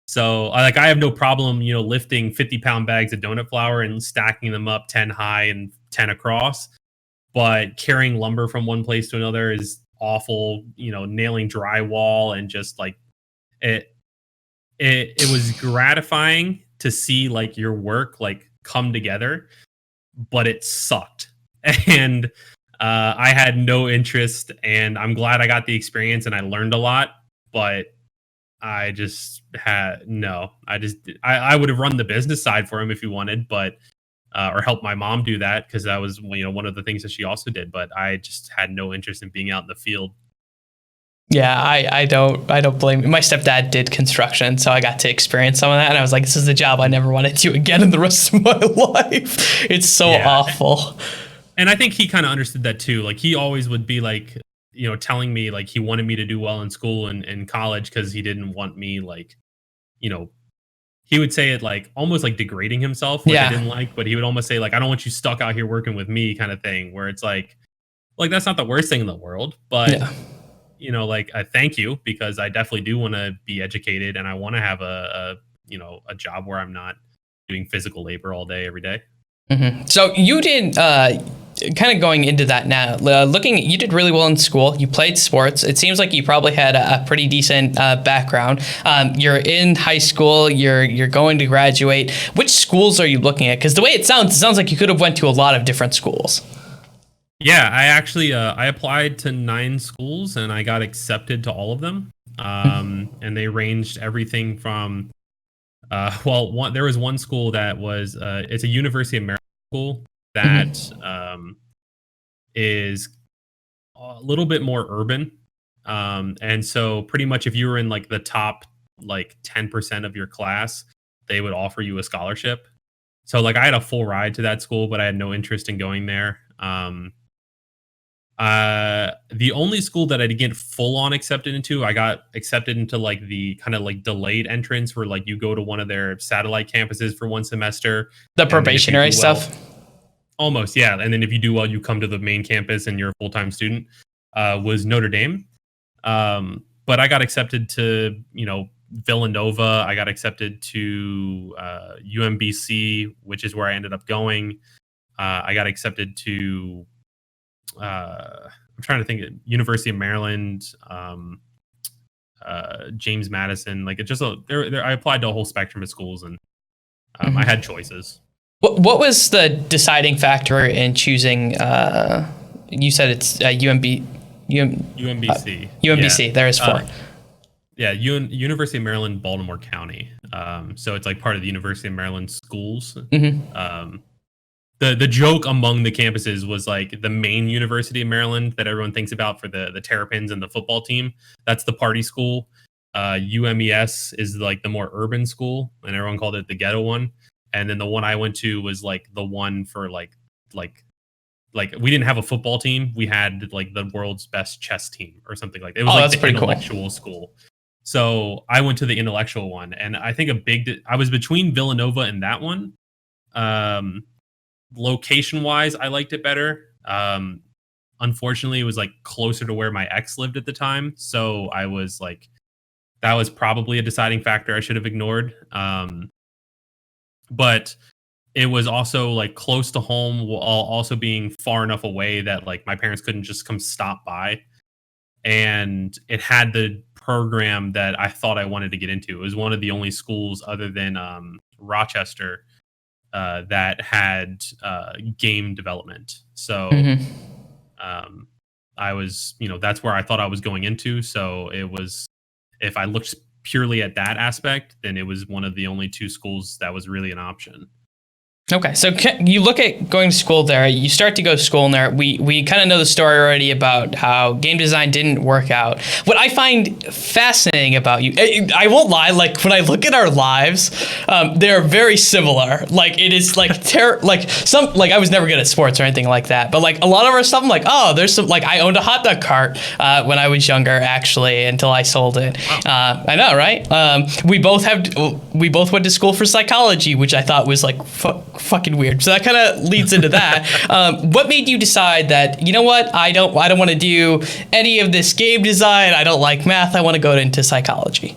So I have no problem, lifting 50-pound bags of donut flour and stacking them up 10 high and 10 across. But carrying lumber from one place to another is awful, nailing drywall, and just like it it was gratifying to see like your work like come together, but it sucked. And I had no interest, and I'm glad I got the experience and I learned a lot, but I just had no. I would have run the business side for him if he wanted, but or help my mom do that, because that was one of the things that she also did. But I just had no interest in being out in the field. Yeah, I don't blame you. My stepdad did construction, so I got to experience some of that, and I was like, this is the job I never want to do again in the rest of my life. It's so Yeah. awful. And I think he kind of understood that too. Like he always would be like, telling me like he wanted me to do well in school and in college, because he didn't want me like, you know, he would say it like almost like degrading himself, which I Yeah. didn't like, but he would almost say like, I don't want you stuck out here working with me, kind of thing, where it's like that's not the worst thing in the world, but Yeah. like I thank you, because I definitely do want to be educated, and I want to have a job where I'm not doing physical labor all day, every day. Hmm. So you did kind of going into that now. You did really well in school. You played sports. It seems like you probably had a pretty decent background. You're in high school. You're going to graduate. Which schools are you looking at? Because the way it sounds like you could have went to a lot of different schools. Yeah, I actually I applied to 9 schools and I got accepted to all of them. And they ranged everything from there was one school that was it's a University of Maryland school that Mhm. is a little bit more urban. And so pretty much if you were in like the top like 10% of your class, they would offer you a scholarship. So like I had a full ride to that school, but I had no interest in going there. The only school that I didn't get full on accepted into, I got accepted into like the kind of like delayed entrance, where like you go to one of their satellite campuses for one semester, The and then if you probationary do well, stuff. almost, yeah, and then if you do well, you come to the main campus and you're a full time student. Was Notre Dame, but I got accepted to Villanova. I got accepted to UMBC, which is where I ended up going. I got accepted to I'm trying to think of University of Maryland, James Madison. Like it just I applied to a whole spectrum of schools, and I had choices. What was the deciding factor in choosing? You said it's UMBC. UMBC. Yeah. There is 4. University of Maryland, Baltimore County. So it's like part of the University of Maryland schools. The joke among the campuses was like the main University of Maryland that everyone thinks about for the Terrapins and the football team. That's the party school. UMES is like the more urban school, and everyone called it the ghetto one. And then the one I went to was like the one for like we didn't have a football team. We had like the world's best chess team or something like that. It was like the intellectual school. So I went to the intellectual one, and I think I was between Villanova and that one. Location wise, I liked it better. Unfortunately, it was like closer to where my ex lived at the time. So I was like, that was probably a deciding factor I should have ignored. But it was also like close to home while also being far enough away that like my parents couldn't just come stop by. And it had the program that I thought I wanted to get into. It was one of the only schools other than Rochester that had game development. So I was, that's where I thought I was going into. So it was, if I looked purely at that aspect, then it was one of the only 2 schools that was really an option. Okay, so you look at going to school there. You start to go to school in there. We kind of know the story already about how game design didn't work out. What I find fascinating about you, I won't lie, like when I look at our lives, they're very similar. Like it is like I was never good at sports or anything like that, but like a lot of our stuff, I'm like, oh, there's some, like I owned a hot dog cart when I was younger, actually, until I sold it. Wow. I know, right? We both went to school for psychology, which I thought was like fucking weird. So that kind of leads into that. What made you decide that, you know what, I don't want to do any of this game design, I don't like math, I want to go into psychology?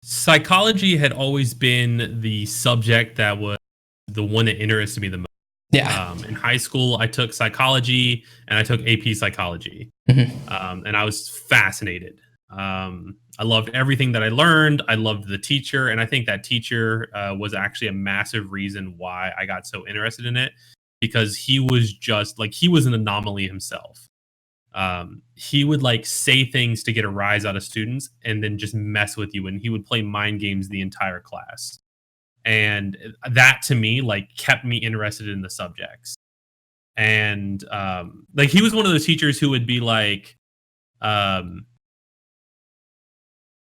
Psychology had always been the subject that was the one that interested me the most. Yeah. In high school, I took psychology and I took AP psychology. And I was fascinated. I loved everything that I learned. I loved the teacher. And I think that teacher was actually a massive reason why I got so interested in it, because he was just like, he was an anomaly himself. He would like say things to get a rise out of students and then just mess with you. And he would play mind games the entire class. And that to me, like, kept me interested in the subjects. And like, he was one of those teachers who would be like,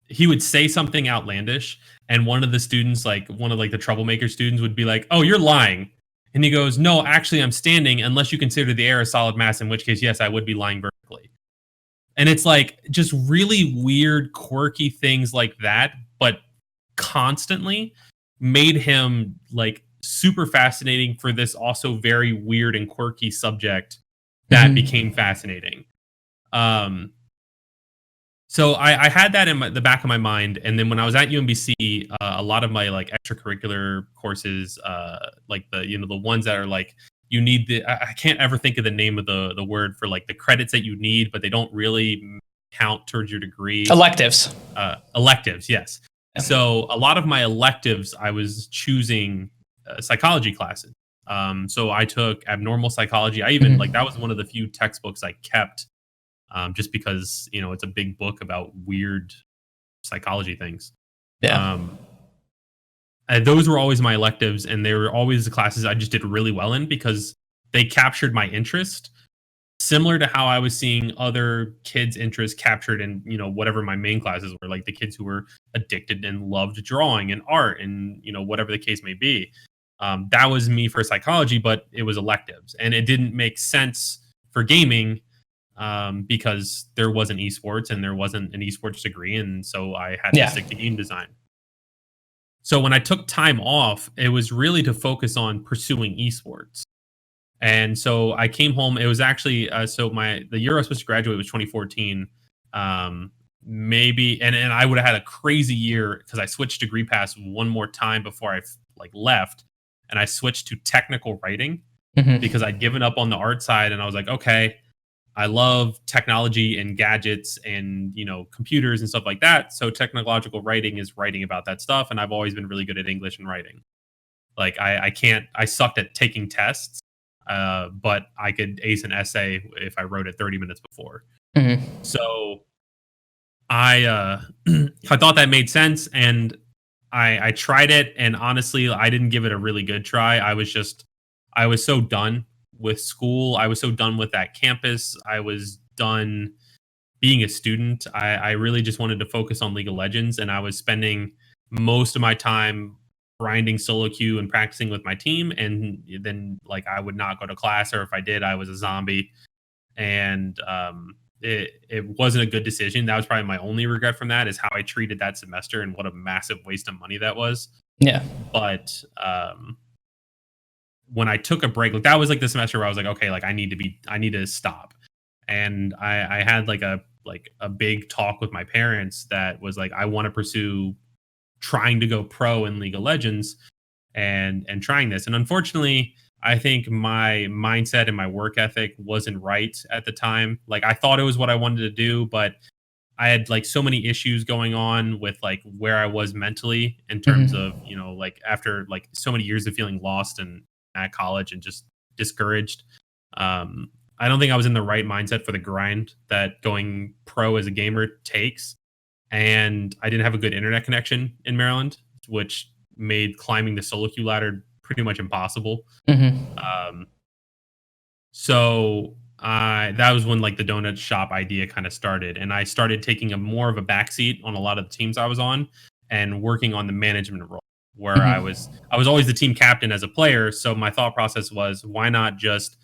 he would say something outlandish, and one of the students, like one of like the troublemaker students, would be like, "Oh, you're lying." And he goes, "No, actually I'm standing, unless you consider the air a solid mass, in which case, yes, I would be lying vertically." And it's like just really weird, quirky things like that, but constantly made him like super fascinating for this also very weird and quirky subject that became fascinating. So I had that in the back of my mind, and then when I was at UMBC, a lot of my like extracurricular courses, like the ones that are like you need I can't ever think of the name of the word for like the credits that you need, but they don't really count towards your degree. Electives. Electives, yes. Yeah. So a lot of my electives, I was choosing psychology classes. So I took abnormal psychology. I even like that was one of the few textbooks I kept. Just because, it's a big book about weird psychology things. Yeah. And those were always my electives, and they were always the classes I just did really well in because they captured my interest, similar to how I was seeing other kids' interest captured in, whatever my main classes were, like the kids who were addicted and loved drawing and art and, whatever the case may be. That was me for psychology, but it was electives, and it didn't make sense for gaming. Because there wasn't esports and there wasn't an esports degree. And so I had to stick to game design. So when I took time off, it was really to focus on pursuing esports. And so I came home. It was actually, the year I was supposed to graduate was 2014. Maybe, and I would have had a crazy year because I switched degree paths one more time before I left. and I switched to technical writing because I'd given up on the art side, and I was like, okay, I love technology and gadgets and, you know, computers and stuff like that. So technological writing is writing about that stuff. And I've always been really good at English and writing. Like I sucked at taking tests, but I could ace an essay if I wrote it 30 minutes before. So I I thought that made sense, and I tried it, and honestly, I didn't give it a really good try. I was so done with school. I was so done with that campus. I was done being a student. I really just wanted to focus on League of Legends, and I was spending most of my time grinding solo queue and practicing with my team. And then like I would not go to class, or if I did, I was a zombie. And it wasn't a good decision. That was probably my only regret from that, is how I treated that semester and what a massive waste of money that was. Yeah. But when I took a break, like that was like the semester where I was like, okay, like I need to stop. And I had like a big talk with my parents that was like, I want to pursue trying to go pro in League of Legends and trying this. And unfortunately, I think my mindset and my work ethic wasn't right at the time. Like I thought it was what I wanted to do, but I had like so many issues going on with like where I was mentally in terms of, you know, like after like so many years of feeling lost and at college and just discouraged. I don't think I was in the right mindset for the grind that going pro as a gamer takes. And I didn't have a good internet connection in Maryland, which made climbing the solo queue ladder pretty much impossible. So that was when like the donut shop idea kind of started, and I started taking a more of a backseat on a lot of the teams I was on and working on the management role, where I was always the team captain as a player. So my thought process was, why not just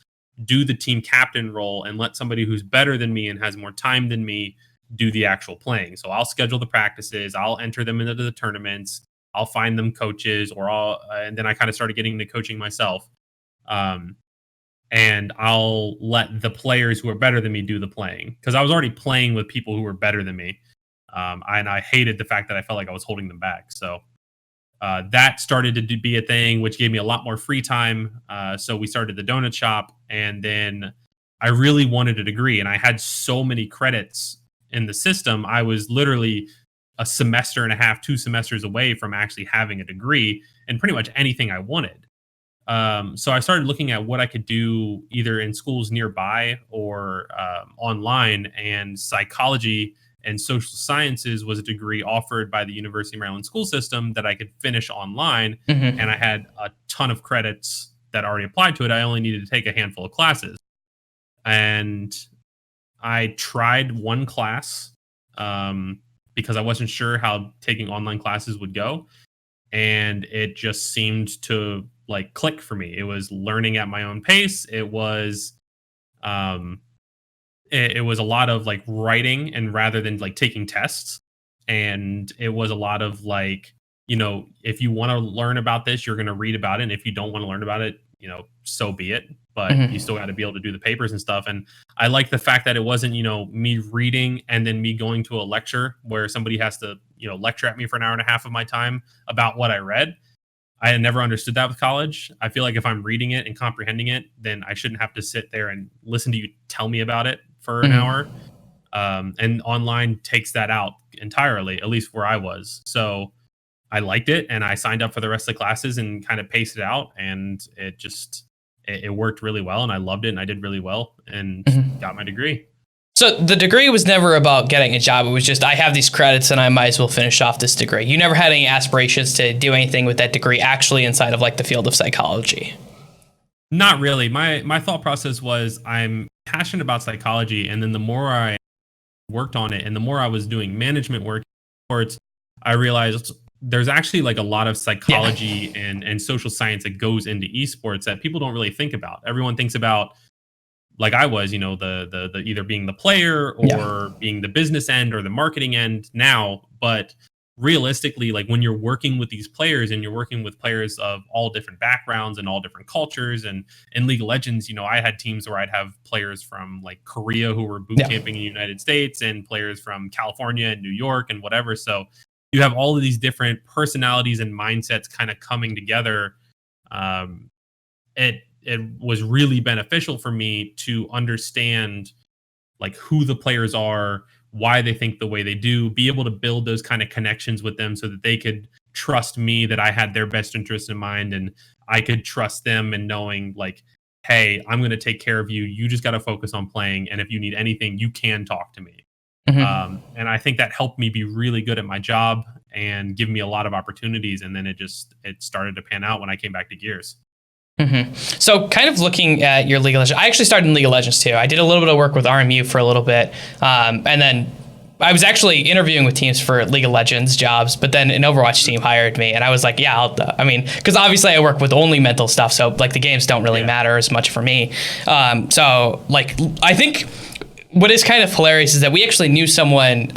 do the team captain role and let somebody who's better than me and has more time than me do the actual playing. So I'll schedule the practices, I'll enter them into the tournaments, I'll find them coaches, and then I kind of started getting into coaching myself. And I'll let the players who are better than me do the playing, because I was already playing with people who were better than me. And I hated the fact that I felt like I was holding them back. So that started to be a thing, which gave me a lot more free time. So we started the donut shop, and then I really wanted a degree, and I had so many credits in the system. I was literally a semester and a half, 2 semesters away from actually having a degree in pretty much anything I wanted. So I started looking at what I could do either in schools nearby or online, and psychology and social sciences was a degree offered by the University of Maryland school system that I could finish online. And I had a ton of credits that already applied to it. I only needed to take a handful of classes. And I tried one class because I wasn't sure how taking online classes would go. And it just seemed to like click for me. It was learning at my own pace. It was it was a lot of like writing, and rather than like taking tests. And it was a lot of like, you know, if you want to learn about this, you're going to read about it. And if you don't want to learn about it, you know, so be it. But you still got to be able to do the papers and stuff. And I like the fact that it wasn't, you know, me reading and then me going to a lecture where somebody has to, you know, lecture at me for an hour and a half of my time about what I read. I had never understood that with college. I feel like if I'm reading it and comprehending it, then I shouldn't have to sit there and listen to you tell me about it for an hour. And online takes that out entirely, at least where I was. So I liked it, and I signed up for the rest of the classes and kind of paced it out, and it worked really well, and I loved it, and I did really well, and got my degree. So the degree was never about getting a job. It was just, I have these credits and I might as well finish off this degree. You never had any aspirations to do anything with that degree actually inside of like the field of psychology? Not really. My thought process was, I'm passionate about psychology, and then the more I worked on it and the more I was doing management work in sports, I realized there's actually like a lot of psychology and social science that goes into esports that people don't really think about. Everyone thinks about, like I was, you know, the either being the player or being the business end or the marketing end now. But realistically, like when you're working with these players and you're working with players of all different backgrounds and all different cultures, and in League of Legends, you know, I had teams where I'd have players from like Korea who were boot camping in the United States, and players from California and New York and whatever. So you have all of these different personalities and mindsets kind of coming together It was really beneficial for me to understand like who the players are, why they think the way they do, be able to build those kind of connections with them so that they could trust me that I had their best interest in mind, and I could trust them in knowing like, hey, I'm going to take care of you. You just got to focus on playing. And if you need anything, you can talk to me. And I think that helped me be really good at my job and give me a lot of opportunities. And then it started to pan out when I came back to Gears. So kind of looking at your League of Legends, I actually started in League of Legends too. I did a little bit of work with RMU for a little bit. And then I was actually interviewing with teams for League of Legends jobs, but then an Overwatch team hired me and I was like, yeah, because obviously I work with only mental stuff. So like the games don't really matter as much for me. So like, I think what is kind of hilarious is that we actually knew someone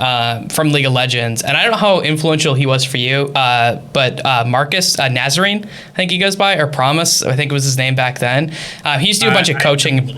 from League of Legends, and I don't know how influential he was for you, but Marcus Nazarene, I think he goes by, or Promise, I think it was his name back then. He used to do a bunch of coaching.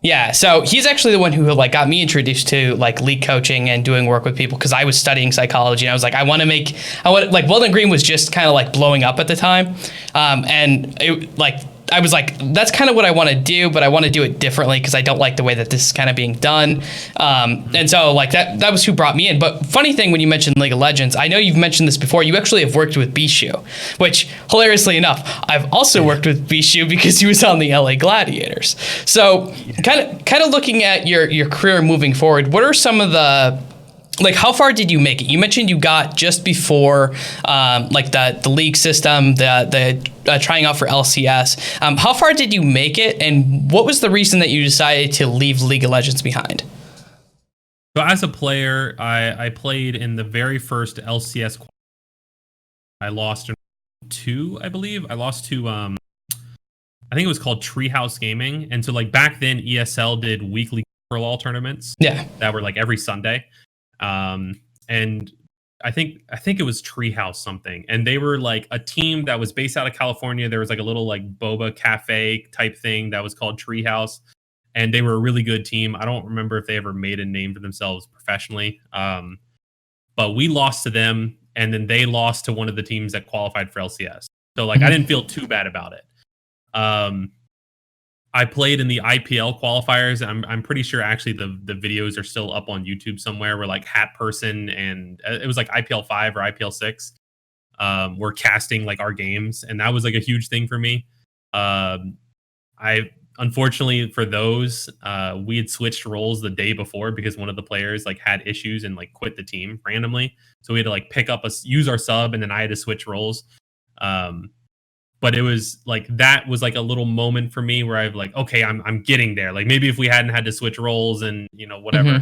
Yeah, so he's actually the one who like got me introduced to like league coaching and doing work with people, because I was studying psychology and I was like, like Weldon Green was just kind of like blowing up at the time, and it like. I was like, that's kind of what I want to do, but I want to do it differently because I don't like the way that this is kind of being done. And so like that was who brought me in. But funny thing, when you mentioned League of Legends, I know you've mentioned this before. You actually have worked with Bishu, which hilariously enough, I've also worked with Bishu because he was on the LA Gladiators. So kind of looking at your career moving forward, what are some of the, like, how far did you make it? You mentioned you got just before, like the league system, the trying out for LCS. How far did you make it, and what was the reason that you decided to leave League of Legends behind? So as a player, I played in the very first LCS. I lost 2, I believe. I lost to I think it was called Treehouse Gaming, and so like back then ESL did weekly for all tournaments. Yeah, that were like every Sunday. And I think it was Treehouse something, and they were like a team that was based out of California. There was like a little like boba cafe type thing that was called Treehouse, and they were a really good team. I don't remember if they ever made a name for themselves professionally, but we lost to them, and then they lost to one of the teams that qualified for LCS. So like I didn't feel too bad about it. I played in the IPL qualifiers. I'm pretty sure actually the videos are still up on YouTube somewhere, where like Hat Person and it was like IPL 5 or IPL 6 were casting like our games, and that was like a huge thing for me. I unfortunately for those we had switched roles the day before because one of the players like had issues and like quit the team randomly, so we had to like use our sub, and then I had to switch roles. But it was like, that was like a little moment for me where I've like, okay, I'm getting there. Like maybe if we hadn't had to switch roles and, you know, whatever.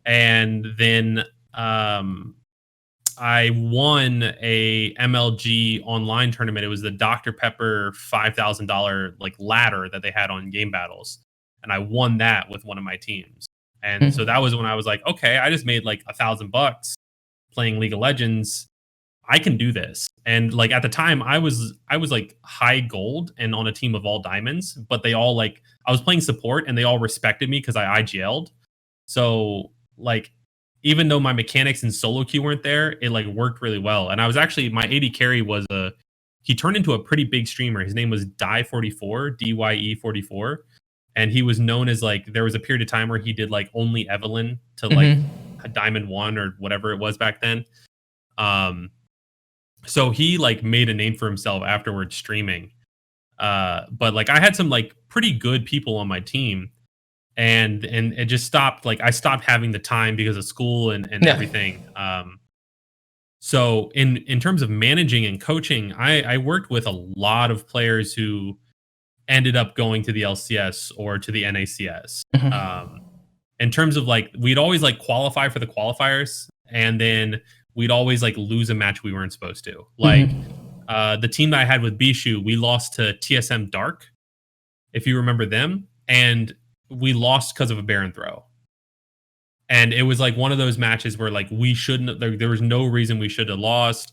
And then I won a MLG online tournament. It was the Dr. Pepper $5,000 like ladder that they had on Game Battles. And I won that with one of my teams. And so that was when I was like, okay, I just made like $1,000 playing League of Legends. I can do this. And like at the time I was like high gold and on a team of all diamonds, but they all like, I was playing support and they all respected me because I IGL'd. So like, even though my mechanics and solo queue weren't there, it like worked really well. And I was actually, my AD carry was he turned into a pretty big streamer. His name was Die44, DYE44. And he was known as like, there was a period of time where he did like only Evelyn to like a Diamond 1 or whatever it was back then. So he like made a name for himself afterwards streaming. But like I had some like pretty good people on my team, and it just stopped. Like I stopped having the time because of school and everything. So in terms of managing and coaching, I worked with a lot of players who ended up going to the LCS or to the NACS. In terms of like, we'd always like qualify for the qualifiers, and then we'd always like lose a match we weren't supposed to. Like the team that I had with Bishu, we lost to TSM Dark, if you remember them, and we lost because of a Baron throw. And it was like one of those matches where like we shouldn't, there was no reason we should have lost.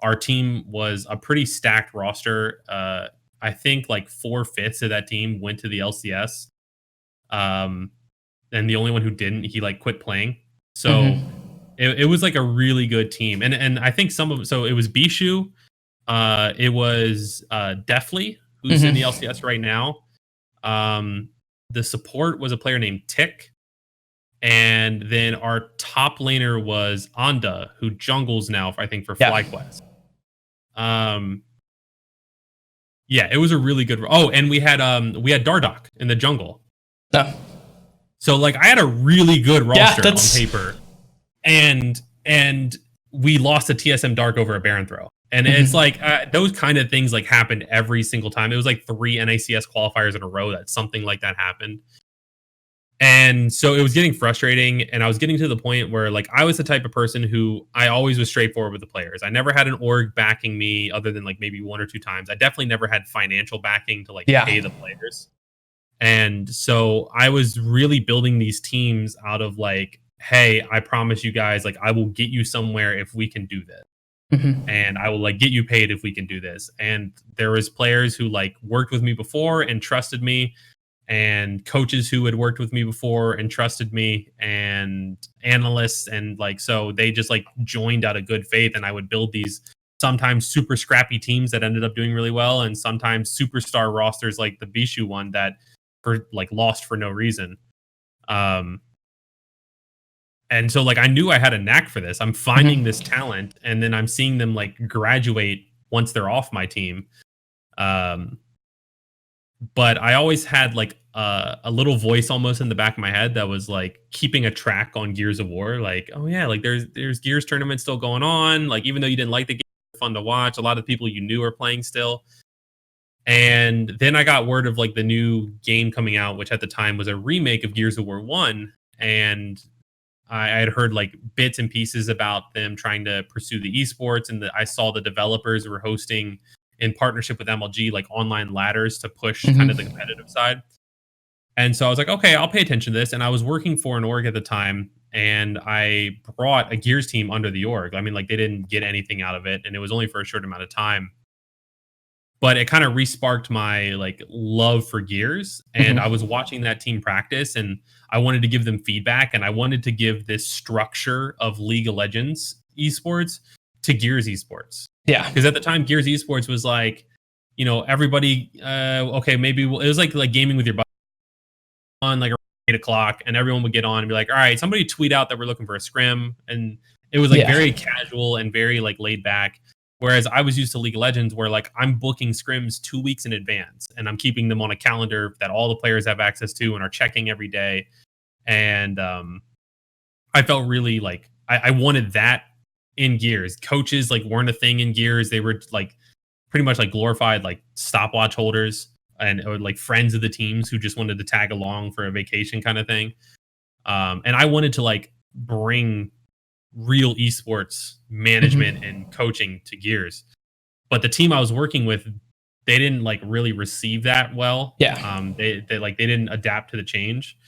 Our team was a pretty stacked roster. I think like 4/5 of that team went to the LCS. And the only one who didn't, he like quit playing. So it was like a really good team. And I think so it was Bishu, It was Deathly, who's in the LCS right now. The support was a player named Tick. And then our top laner was Anda, who jungles now, I think, for FlyQuest. Yeah, it was a really good. Oh, and we had Dardoch in the jungle. So like I had a really good roster on paper, and we lost a TSM Dark over a Baron throw, and it's like those kind of things like happened every single time. It was like 3 NACS qualifiers in a row that something like that happened. And so it was getting frustrating, and I was getting to the point where like I was the type of person who I always was straightforward with the players. I never had an org backing me other than like maybe 1 or 2 times. I definitely never had financial backing to like pay the players. And so I was really building these teams out of like, hey, I promise you guys, like I will get you somewhere if we can do this. And I will like get you paid if we can do this. And there was players who like worked with me before and trusted me, and coaches who had worked with me before and trusted me, and analysts, and like so they just like joined out of good faith, and I would build these sometimes super scrappy teams that ended up doing really well, and sometimes superstar rosters like the Bishu one that for like lost for no reason. And so like I knew I had a knack for this. I'm finding this talent, and then I'm seeing them like graduate once they're off my team. But I always had like a little voice almost in the back of my head that was like keeping a track on Gears of War. Like, oh yeah, like there's Gears tournaments still going on. Like even though you didn't like the game, it's fun to watch. A lot of people you knew are playing still. And then I got word of like the new game coming out, which at the time was a remake of Gears of War 1. And I had heard like bits and pieces about them trying to pursue the esports. And I saw the developers were hosting in partnership with MLG, like online ladders to push kind of the competitive side. And so I was like, okay, I'll pay attention to this. And I was working for an org at the time, and I brought a Gears team under the org. I mean, like they didn't get anything out of it, and it was only for a short amount of time. But it kind of resparked my like love for Gears. And I was watching that team practice, and I wanted to give them feedback, and I wanted to give this structure of League of Legends esports to Gears esports. Yeah. Because at the time, Gears esports was like, you know, everybody, okay, maybe it was like gaming with your buddy on like 8 o'clock, and everyone would get on and be like, all right, somebody tweet out that we're looking for a scrim. And it was like very casual and very like laid back. Whereas I was used to League of Legends where like I'm booking scrims 2 weeks in advance, and I'm keeping them on a calendar that all the players have access to and are checking every day. And I felt really like I wanted that in Gears. Coaches like weren't a thing in Gears. They were like pretty much like glorified like stopwatch holders, and or like friends of the teams who just wanted to tag along for a vacation kind of thing. And I wanted to like bring real esports management and coaching to Gears. But the team I was working with, they didn't like really receive that well. They didn't adapt to the change.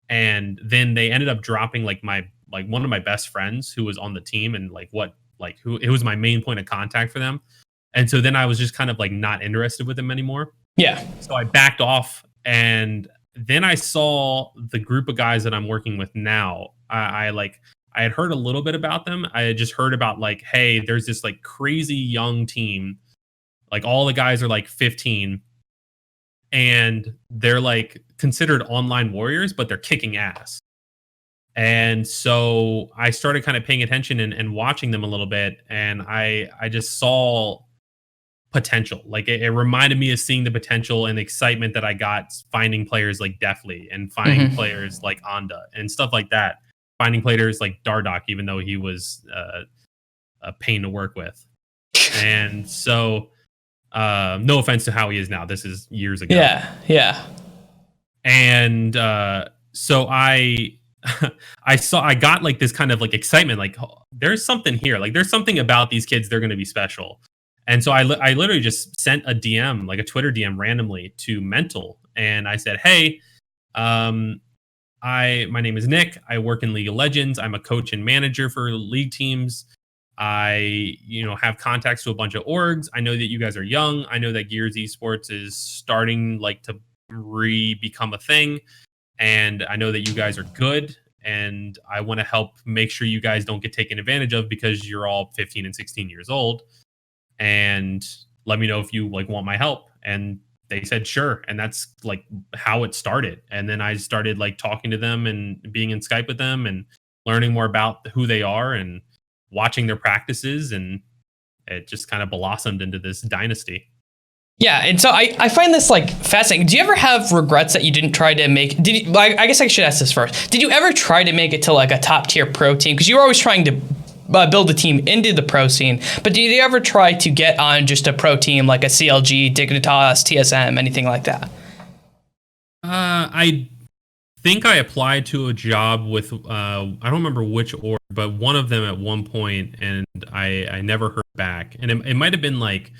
And then they ended up dropping like one of my best friends who was on the team, and who it was my main point of contact for them. And so then I was just kind of like not interested with them anymore. So I backed off, and then I saw the group of guys that I'm working with now. I had heard a little bit about them. I had just heard about like, hey, there's this like crazy young team. Like all the guys are like 15, and they're like considered online warriors, but they're kicking ass. And so I started kind of paying attention and watching them a little bit, and I just saw potential. Like it reminded me of seeing the potential and the excitement that I got finding players like Deathly and finding players like Anda and stuff like that. Finding players like Dardoch, even though he was a pain to work with. And so, no offense to how he is now. This is years ago. And so I got like this kind of like excitement, like there's something here. Like there's something about these kids. They're going to be special. And so I literally just sent a DM, like a Twitter DM randomly to Mental. And I said, hey, my name is Nick. I work in League of Legends. I'm a coach and manager for league teams. I, have contacts to a bunch of orgs. I know that you guys are young. I know that Gears Esports is starting like to become a thing. And I know that you guys are good. And I want to help make sure you guys don't get taken advantage of because you're all 15 and 16 years old. and let me know if you like want my help. And they said sure, and that's like how it started. And then I started like talking to them and being in Skype with them and learning more about who they are and watching their practices, and it just kind of blossomed into this dynasty. Yeah, and so I find this like fascinating. Do you ever have regrets that you didn't try to make? I guess I should ask this first. Did you ever try to make it to like a top tier pro team? Because you were always trying to build a team into the pro scene. But did you ever try to get on just a pro team like a CLG, Dignitas, TSM, anything like that? I think I applied to a job with I don't remember which org, but one of them at one point, and I never heard back. And it might have been like.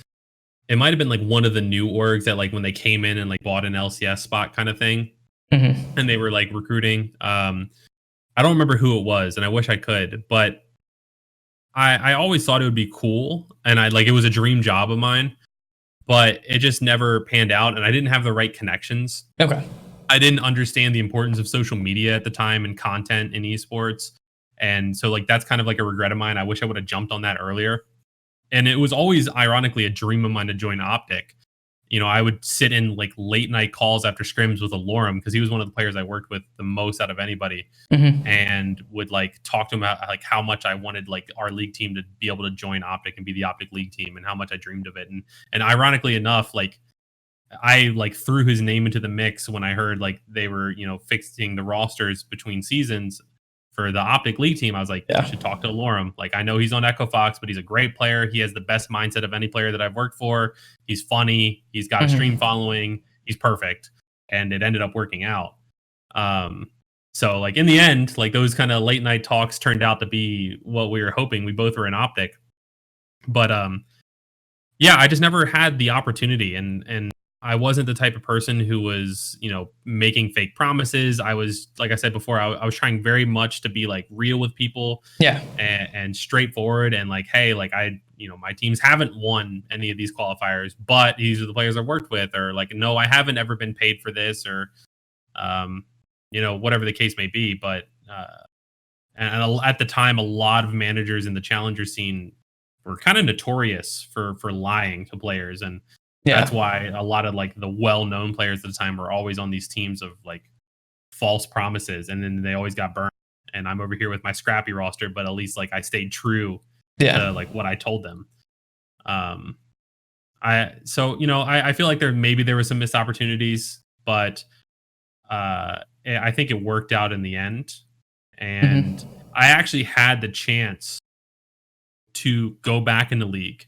It might have been like one of the new orgs that like when they came in and like bought an LCS spot kind of thing, and they were like recruiting. I don't remember who it was, and I wish I could, but I always thought it would be cool, and it was a dream job of mine, but it just never panned out, and I didn't have the right connections. Okay. I didn't understand the importance of social media at the time and content in esports, and so like that's kind of like a regret of mine. I wish I would have jumped on that earlier. And it was always, ironically, a dream of mine to join Optic. You know, I would sit in like late night calls after scrims with Alorum because he was one of the players I worked with the most out of anybody, and would like talk to him about like how much I wanted like our league team to be able to join Optic and be the Optic League team, and how much I dreamed of it. And ironically enough, like I like threw his name into the mix when I heard like they were, you know, fixing the rosters between seasons for the Optic League team. I was like, you should talk to Alorum. Like, I know he's on Echo Fox, but he's a great player. He has the best mindset of any player that I've worked for. He's funny. He's got a stream following. He's perfect. And it ended up working out. So like in the end, like those kind of late night talks turned out to be what we were hoping. We both were in Optic. But yeah, I just never had the opportunity, and I wasn't the type of person who was, you know, making fake promises. I was, like I said before, I was trying very much to be like real with people, and straightforward, and like, hey, like you know, my teams haven't won any of these qualifiers, but these are the players I worked with, or like, no, I haven't ever been paid for this, or, you know, whatever the case may be. But and at the time, a lot of managers in the challenger scene were kind of notorious for lying to players, and that's why a lot of like the well-known players at the time were always on these teams of like false promises, and then they always got burned. And I'm over here with my scrappy roster, but at least like I stayed true to like what I told them. So you know, I feel like there was some missed opportunities, but I think it worked out in the end. And I actually had the chance to go back in the league.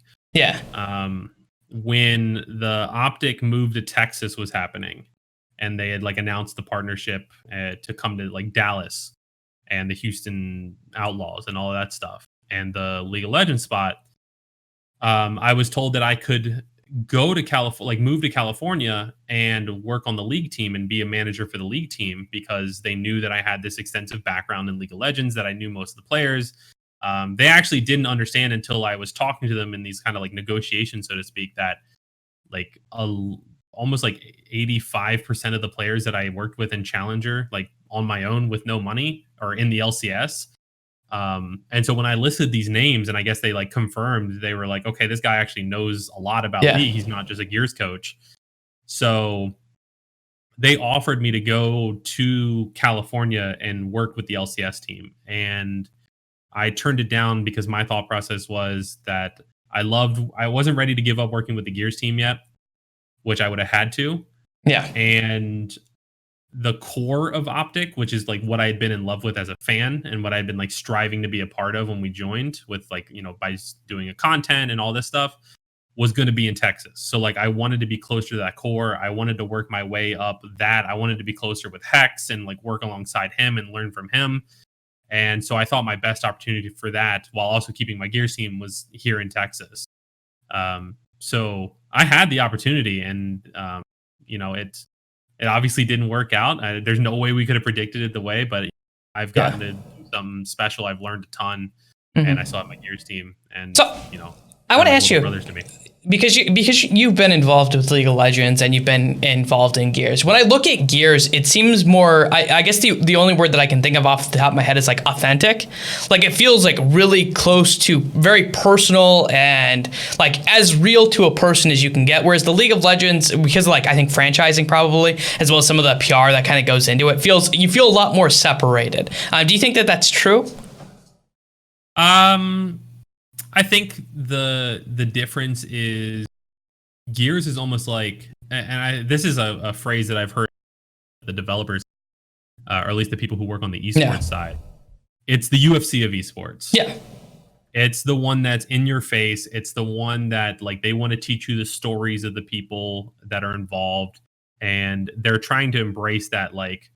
When the Optic move to Texas was happening, and they had like announced the partnership to come to like Dallas and the Houston Outlaws and all of that stuff, and the League of Legends spot, I was told that I could go to California, like move to California and work on the league team and be a manager for the league team, because they knew that I had this extensive background in League of Legends, that I knew most of the players. They actually didn't understand until I was talking to them in these kind of like negotiations, so to speak, that like almost like 85% of the players that I worked with in Challenger, like on my own with no money, are in the LCS. And so when I listed these names, and I guess they like confirmed, they were like, okay, this guy actually knows a lot about League. He's not just a Gears coach. So they offered me to go to California and work with the LCS team. And I turned it down because my thought process was that I wasn't ready to give up working with the Gears team yet, which I would have had to. And the core of Optic, which is like what I had been in love with as a fan and what I'd been like striving to be a part of when we joined, with like, you know, by doing a content and all this stuff, was going to be in Texas. So like I wanted to be closer to that core. I wanted to work my way up that. I wanted to be closer with Hex and like work alongside him and learn from him. And so I thought my best opportunity for that, while also keeping my Gears team, was here in Texas. So I had the opportunity, and you know, it obviously didn't work out. There's no way we could have predicted it the way, but I've gotten to do something special. I've learned a ton, and I still have my Gears team. And so, you know, I want to ask you, brothers to me. because you've been involved with League of Legends and you've been involved in Gears. When I look at Gears, it seems more, I guess the only word that I can think of off the top of my head is like authentic. Like it feels like really close to very personal and like as real to a person as you can get. Whereas the League of Legends, because of like I think franchising probably, as well as some of the PR that kind of goes into it, you feel a lot more separated. Do you think that that's true? I think the difference is Gears is almost like, and this is a phrase that I've heard the developers, or at least the people who work on the esports side. It's the UFC of esports. Yeah. It's the one that's in your face. It's the one that like they want to teach you the stories of the people that are involved, and they're trying to embrace that like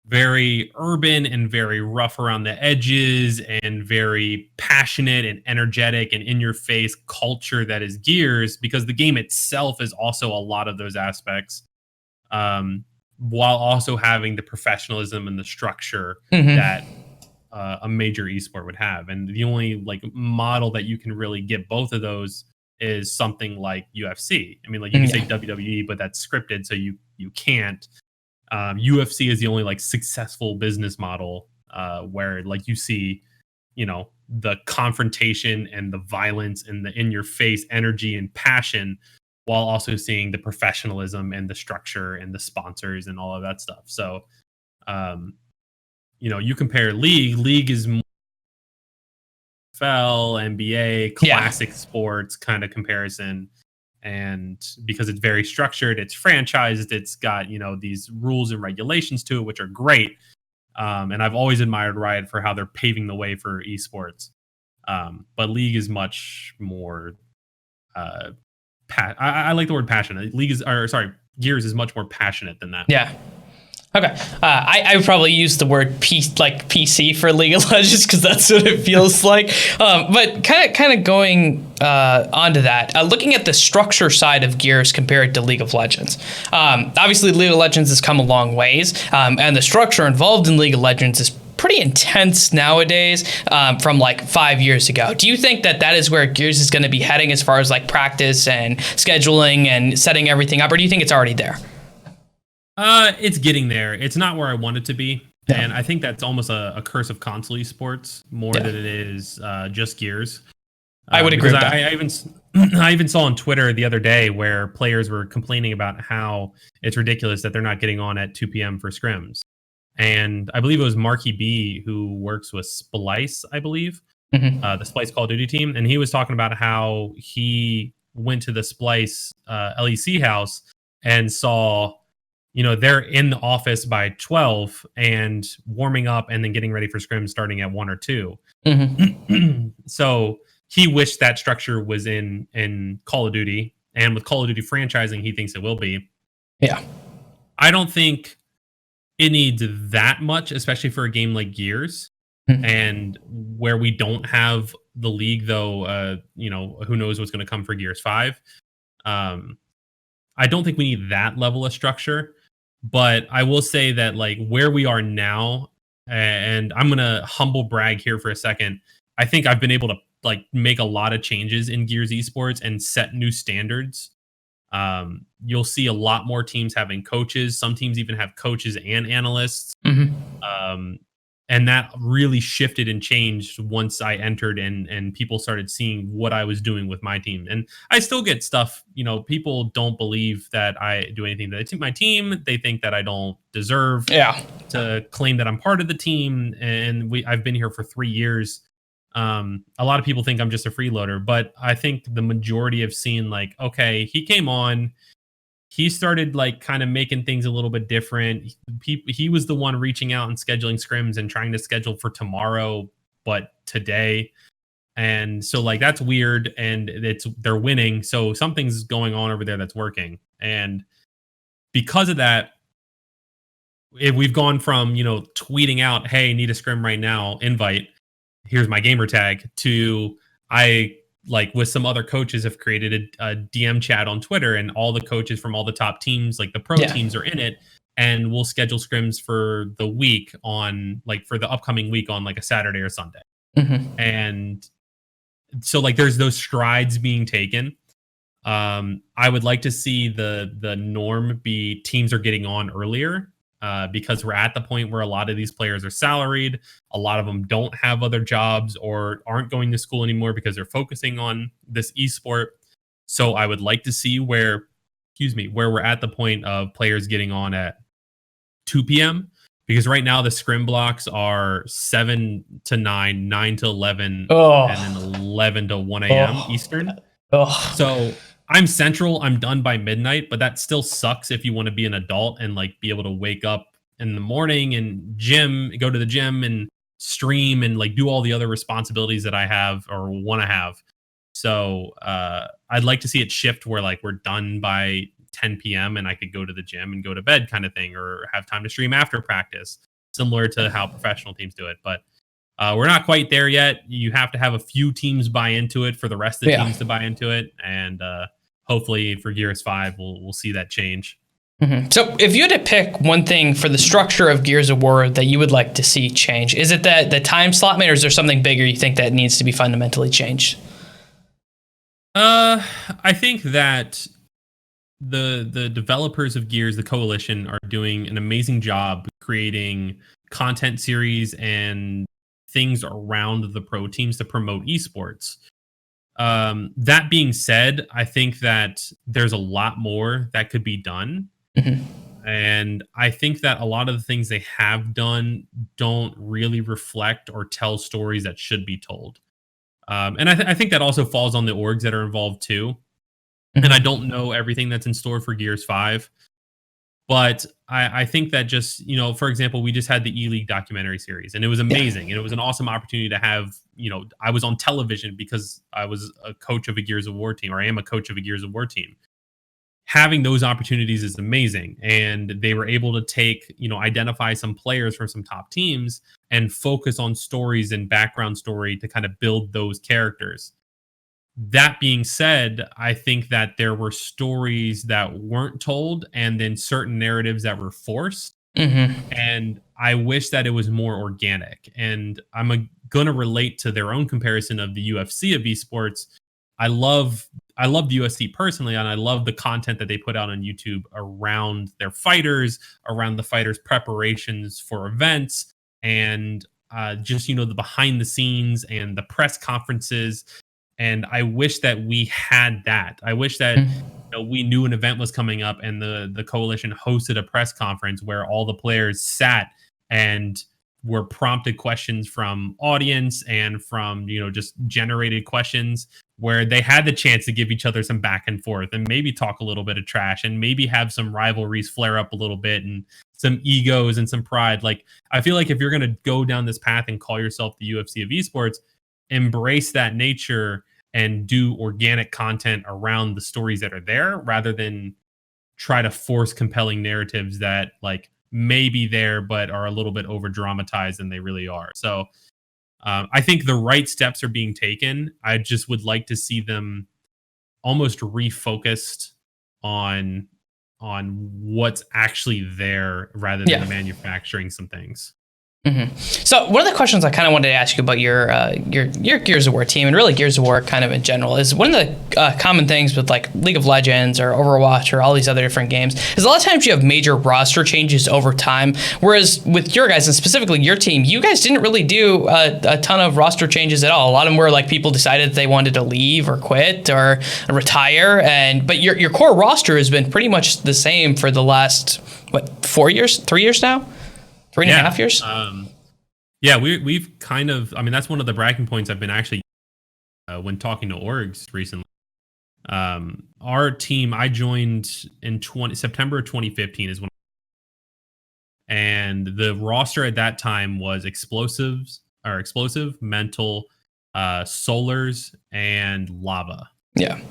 very urban and very rough around the edges and very passionate and energetic and in your face culture that is Gears, because the game itself is also a lot of those aspects, while also having the professionalism and the structure that a major esport would have. And the only like model that you can really get both of those is something like UFC. I mean, like you can say WWE, but that's scripted, so you can't. UFC is the only like successful business model where like you see, you know, the confrontation and the violence and the in your face energy and passion, while also seeing the professionalism and the structure and the sponsors and all of that stuff. So, you know, you compare League is more NFL, NBA, classic sports kind of comparison. And because it's very structured, it's franchised, it's got, you know, these rules and regulations to it, which are great. And I've always admired Riot for how they're paving the way for esports. But League is much more, I like the word passionate. Gears is much more passionate than that. Yeah. Okay. I would probably use the word PC for League of Legends because that's what it feels like. But kind of going onto that, looking at the structure side of Gears compared to League of Legends. Obviously, League of Legends has come a long ways, and the structure involved in League of Legends is pretty intense nowadays from like 5 years ago. Do you think that is where Gears is going to be heading as far as like practice and scheduling and setting everything up, or do you think it's already there? It's getting there. It's not where I want it to be. Yeah. And I think that's almost a curse of console esports more than it is just Gears. I would agree with that. I even saw on Twitter the other day where players were complaining about how it's ridiculous that they're not getting on at 2 p.m. for scrims. And I believe it was Marky B who works with Splice, I believe, the Splice Call of Duty team. And he was talking about how he went to the Splice LEC house and saw, you know, they're in the office by 12 and warming up and then getting ready for scrims starting at 1 or 2. So he wished that structure was in Call of Duty, and with Call of Duty franchising, he thinks it will be. Yeah. I don't think it needs that much, especially for a game like Gears, and where we don't have the League, though, you know, who knows what's going to come for Gears 5. I don't think we need that level of structure. But I will say that like where we are now, and I'm going to humble brag here for a second, I think I've been able to like make a lot of changes in Gears esports and set new standards. You'll see a lot more teams having coaches. Some teams even have coaches and analysts. And that really shifted and changed once I entered and people started seeing what I was doing with my team. And I still get stuff, you know, people don't believe that I do anything to my team. They think that I don't deserve to claim that I'm part of the team. And I've been here for 3 years. A lot of people think I'm just a freeloader, but I think the majority have seen like, okay, he came on, he started like kind of making things a little bit different. He was the one reaching out and scheduling scrims and trying to schedule for tomorrow, but today. And so like, that's weird. And they're winning. So something's going on over there that's working. And because of that, we've gone from, you know, tweeting out, hey, need a scrim right now, invite, here's my gamer tag, to like with some other coaches have created a DM chat on Twitter, and all the coaches from all the top teams, like the pro teams, are in it, and we'll schedule scrims for the week on like for the upcoming week on like a Saturday or Sunday. And so like there's those strides being taken. I would like to see the norm be teams are getting on earlier, because we're at the point where a lot of these players are salaried. A lot of them don't have other jobs or aren't going to school anymore because they're focusing on this esport. So I would like to see where we're at the point of players getting on at 2 p.m. because right now the scrim blocks are 7 to 9, 9 to 11, and then 11 to 1 a.m. Eastern. So I'm central. I'm done by midnight, but that still sucks if you want to be an adult and like be able to wake up in the morning and go to the gym and stream and like do all the other responsibilities that I have or want to have. So I'd like to see it shift where like we're done by 10 p.m. and I could go to the gym and go to bed kind of thing, or have time to stream after practice, similar to how professional teams do it. But we're not quite there yet. You have to have a few teams buy into it for the rest of the teams to buy into it. And hopefully for Gears 5, we'll see that change. Mm-hmm. So if you had to pick one thing for the structure of Gears of War that you would like to see change, is it that the time slot, or is there something bigger you think that needs to be fundamentally changed? I think that the developers of Gears, the Coalition, are doing an amazing job creating content series and things around the pro teams to promote esports. That being said, I think that there's a lot more that could be done. Mm-hmm. And I think that a lot of the things they have done don't really reflect or tell stories that should be told. And I think that also falls on the orgs that are involved too. Mm-hmm. And I don't know everything that's in store for Gears 5. But I think that just, for example, we just had the E-League documentary series, and it was amazing. And it was an awesome opportunity to have, I was on television because I was a coach of a Gears of War team, or I am a coach of a Gears of War team. Having those opportunities is amazing. And they were able to take, identify some players from some top teams and focus on stories and background story to kind of build those characters. That being said, I think that there were stories that weren't told and then certain narratives that were forced. Mm-hmm. And I wish that it was more organic. And I'm going to relate to their own comparison of the UFC of esports. I love the UFC personally, and I love the content that they put out on YouTube around their fighters, around the fighters' preparations for events, and just, the behind the scenes and the press conferences. And I wish that we had that. I wish that we knew an event was coming up and the Coalition hosted a press conference where all the players sat and were prompted questions from audience and from, just generated questions where they had the chance to give each other some back and forth and maybe talk a little bit of trash and maybe have some rivalries flare up a little bit and some egos and some pride. Like, I feel like if you're going to go down this path and call yourself the UFC of esports, embrace that nature and do organic content around the stories that are there rather than try to force compelling narratives that like may be there but are a little bit over dramatized than they really are. So I think the right steps are being taken. I just would like to see them almost refocused on what's actually there rather than manufacturing some things. Mm-hmm. So one of the questions I kind of wanted to ask you about your Gears of War team, and really Gears of War kind of in general, is one of the common things with like League of Legends or Overwatch or all these other different games is a lot of times you have major roster changes over time, whereas with your guys and specifically your team, you guys didn't really do a ton of roster changes at all. A lot of them were like people decided that they wanted to leave or quit or retire, but your core roster has been pretty much the same for the last 3 years now? 3.5 years? We've kind of, that's one of the bragging points I've been actually when talking to orgs recently. Our team, I joined in September of 2015 is when, and the roster at that time was Explosive, Mental, Solars, and Lava. Yeah.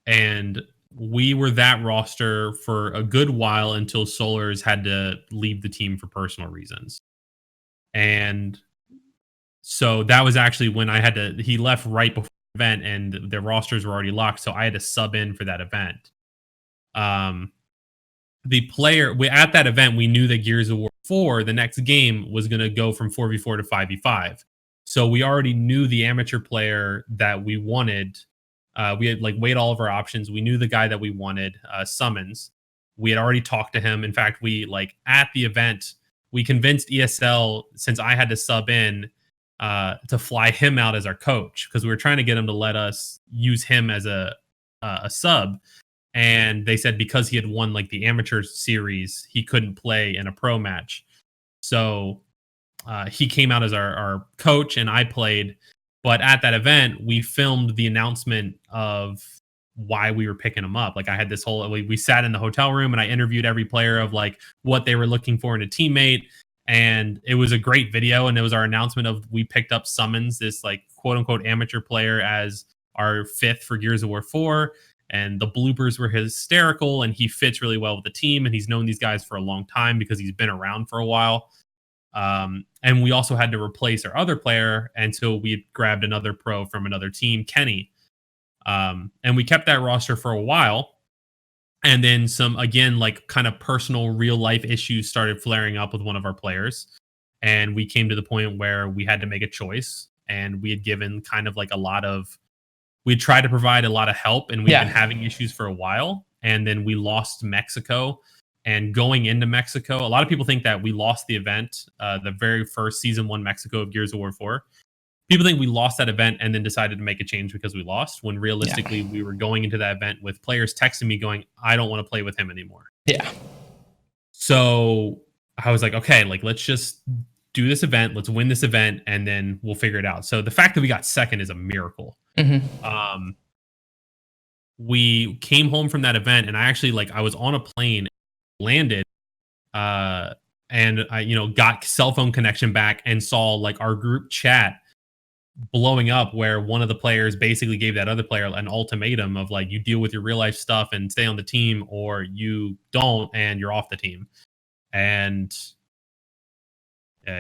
And we were that roster for a good while until Solars had to leave the team for personal reasons. And so that was actually when he left right before the event and the rosters were already locked. So I had to sub in for that event. At that event, we knew that Gears of War 4, the next game, was going to go from 4v4 to 5v5. So we already knew the amateur player that we wanted We had like weighed all of our options. We knew the guy that we wanted, Summons. We had already talked to him. In fact, we like at the event, we convinced ESL, since I had to sub in, to fly him out as our coach, because we were trying to get him to let us use him as a sub. And they said because he had won like the amateur series, he couldn't play in a pro match. So he came out as our coach, and I played. But at that event, we filmed the announcement of why we were picking him up. Like I had this whole, we sat in the hotel room and I interviewed every player of like what they were looking for in a teammate. And it was a great video. And it was our announcement of, we picked up Summons, this like quote unquote amateur player, as our fifth for Gears of War 4. And the bloopers were hysterical, and he fits really well with the team. And he's known these guys for a long time because he's been around for a while. And we also had to replace our other player until we had grabbed another pro from another team, Kenny. And we kept that roster for a while. And then some, again, like kind of personal real life issues started flaring up with one of our players. And we came to the point where we had to make a choice. And we had given kind of like we tried to provide a lot of help, and we've been having issues for a while. And then we lost Mexico. And going into Mexico, a lot of people think that we lost the event, the very first season 1 Mexico of Gears of War 4. People think we lost that event and then decided to make a change because we lost, when realistically we were going into that event with players texting me going, I don't want to play with him anymore. Yeah. So I was like, okay, like let's just do this event. Let's win this event, and then we'll figure it out. So the fact that we got second is a miracle. Mm-hmm. We came home from that event, and I actually I was on a plane, landed, and I got cell phone connection back and saw like our group chat blowing up, where one of the players basically gave that other player an ultimatum of like, you deal with your real life stuff and stay on the team, or you don't and you're off the team. And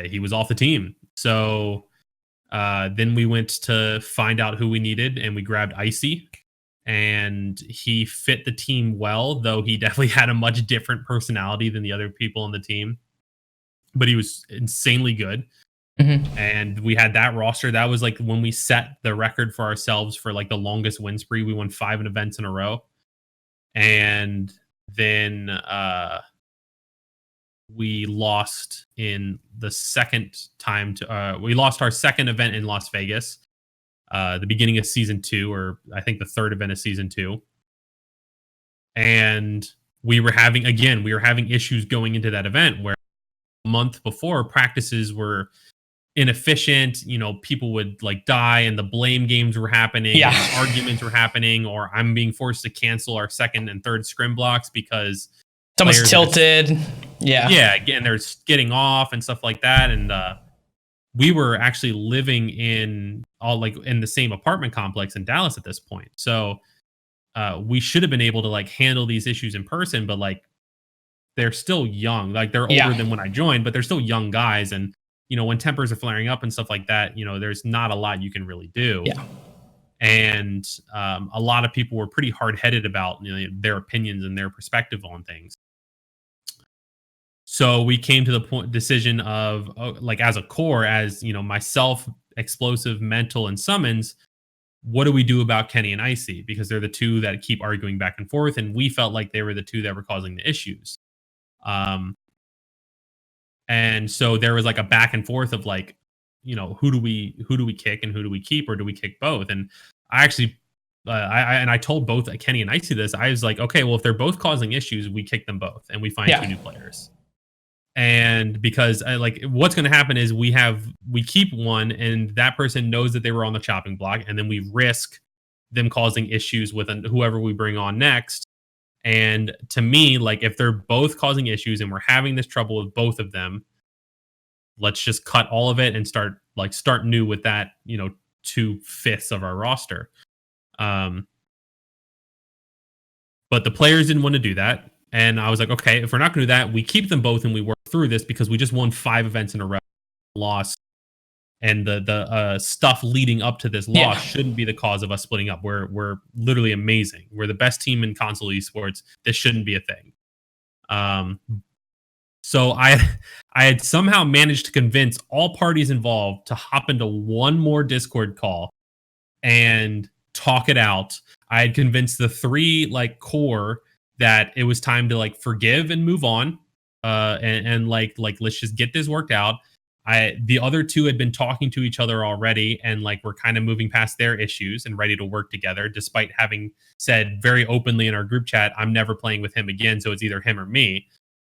he was off the team. So then we went to find out who we needed, and we grabbed Icy. And he fit the team well, though he definitely had a much different personality than the other people on the team. But he was insanely good. Mm-hmm. And we had that roster. That was like when we set the record for ourselves for like the longest win spree. We won 5 events in a row. And then we lost in the second time to we lost our second event in Las Vegas. The beginning of season 2, or I think the third event of season 2. And we were having issues going into that event, where a month before, practices were inefficient. People would like die, and the blame games were happening. Yeah. And arguments were happening, or I'm being forced to cancel our second and third scrim blocks because someone's tilted. Yeah. Again, they're getting off and stuff like that. And, we were actually living in the same apartment complex in Dallas at this point. So we should have been able to like handle these issues in person, but like they're still young. Like they're older than when I joined, but they're still young guys. And, when tempers are flaring up and stuff like that, there's not a lot you can really do. Yeah. And a lot of people were pretty hard-headed about their opinions and their perspective on things. So we came to the decision of as a core, as myself, Explosive, Mental, and Summons, what do we do about Kenny and Icy? Because they're the two that keep arguing back and forth, and we felt like they were the two that were causing the issues. And so there was like a back and forth of like, who do we kick and who do we keep, or do we kick both? And I actually, I told both Kenny and Icy this. I was like, okay, well, if they're both causing issues, we kick them both and we find 2 new players. And because what's going to happen is we keep one, and that person knows that they were on the chopping block, and then we risk them causing issues with whoever we bring on next. And to me, like if they're both causing issues and we're having this trouble with both of them, let's just cut all of it and start new with that, 2/5 of our roster. But the players didn't want to do that. And I was like, okay, if we're not going to do that, we keep them both and we work through this, because we just won 5 events in a row, lost. And the stuff leading up to this loss shouldn't be the cause of us splitting up. We're literally amazing. We're the best team in console esports. This shouldn't be a thing. So I had somehow managed to convince all parties involved to hop into one more Discord call and talk it out. I had convinced the 3 like core that it was time to like forgive and move on. And like let's just get this worked out. The other 2 had been talking to each other already, and like we're kind of moving past their issues and ready to work together, despite having said very openly in our group chat, I'm never playing with him again, so it's either him or me.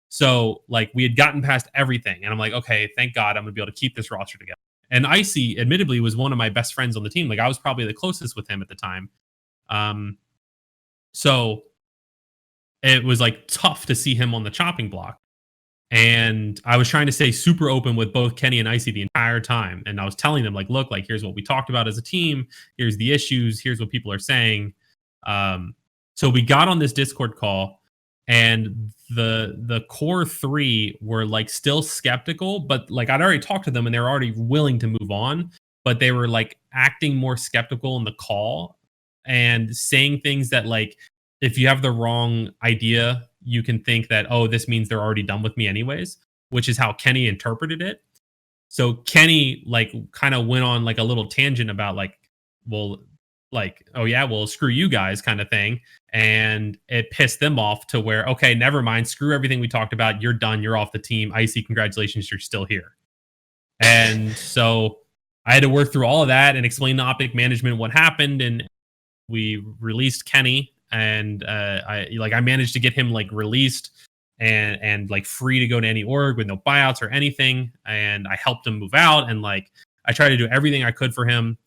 So like we had gotten past everything, and I'm like, okay, thank God I'm gonna be able to keep this roster together. And Icy, admittedly, was one of my best friends on the team. Like I was probably the closest with him at the time. So it was like tough to see him on the chopping block. And I was trying to stay super open with both Kenny and Icy the entire time. And I was telling them, like, look, like, here's what we talked about as a team. Here's the issues. Here's what people are saying. So we got on this Discord call, and the core 3 were like still skeptical, but like I'd already talked to them and they were already willing to move on, but they were like acting more skeptical in the call and saying things that like, if you have the wrong idea, you can think that, oh, this means they're already done with me anyways, which is how Kenny interpreted it. So Kenny like kind of went on like a little tangent about like, well, like, oh yeah, well, screw you guys kind of thing. And it pissed them off to where, okay, never mind. Screw everything we talked about. You're done. You're off the team. Icy, congratulations. You're still here. And so I had to work through all of that and explain to Optic management what happened. And we released Kenny, and I managed to get him like released and like free to go to any org with no buyouts or anything. And I helped him move out, and like I tried to do everything I could for him.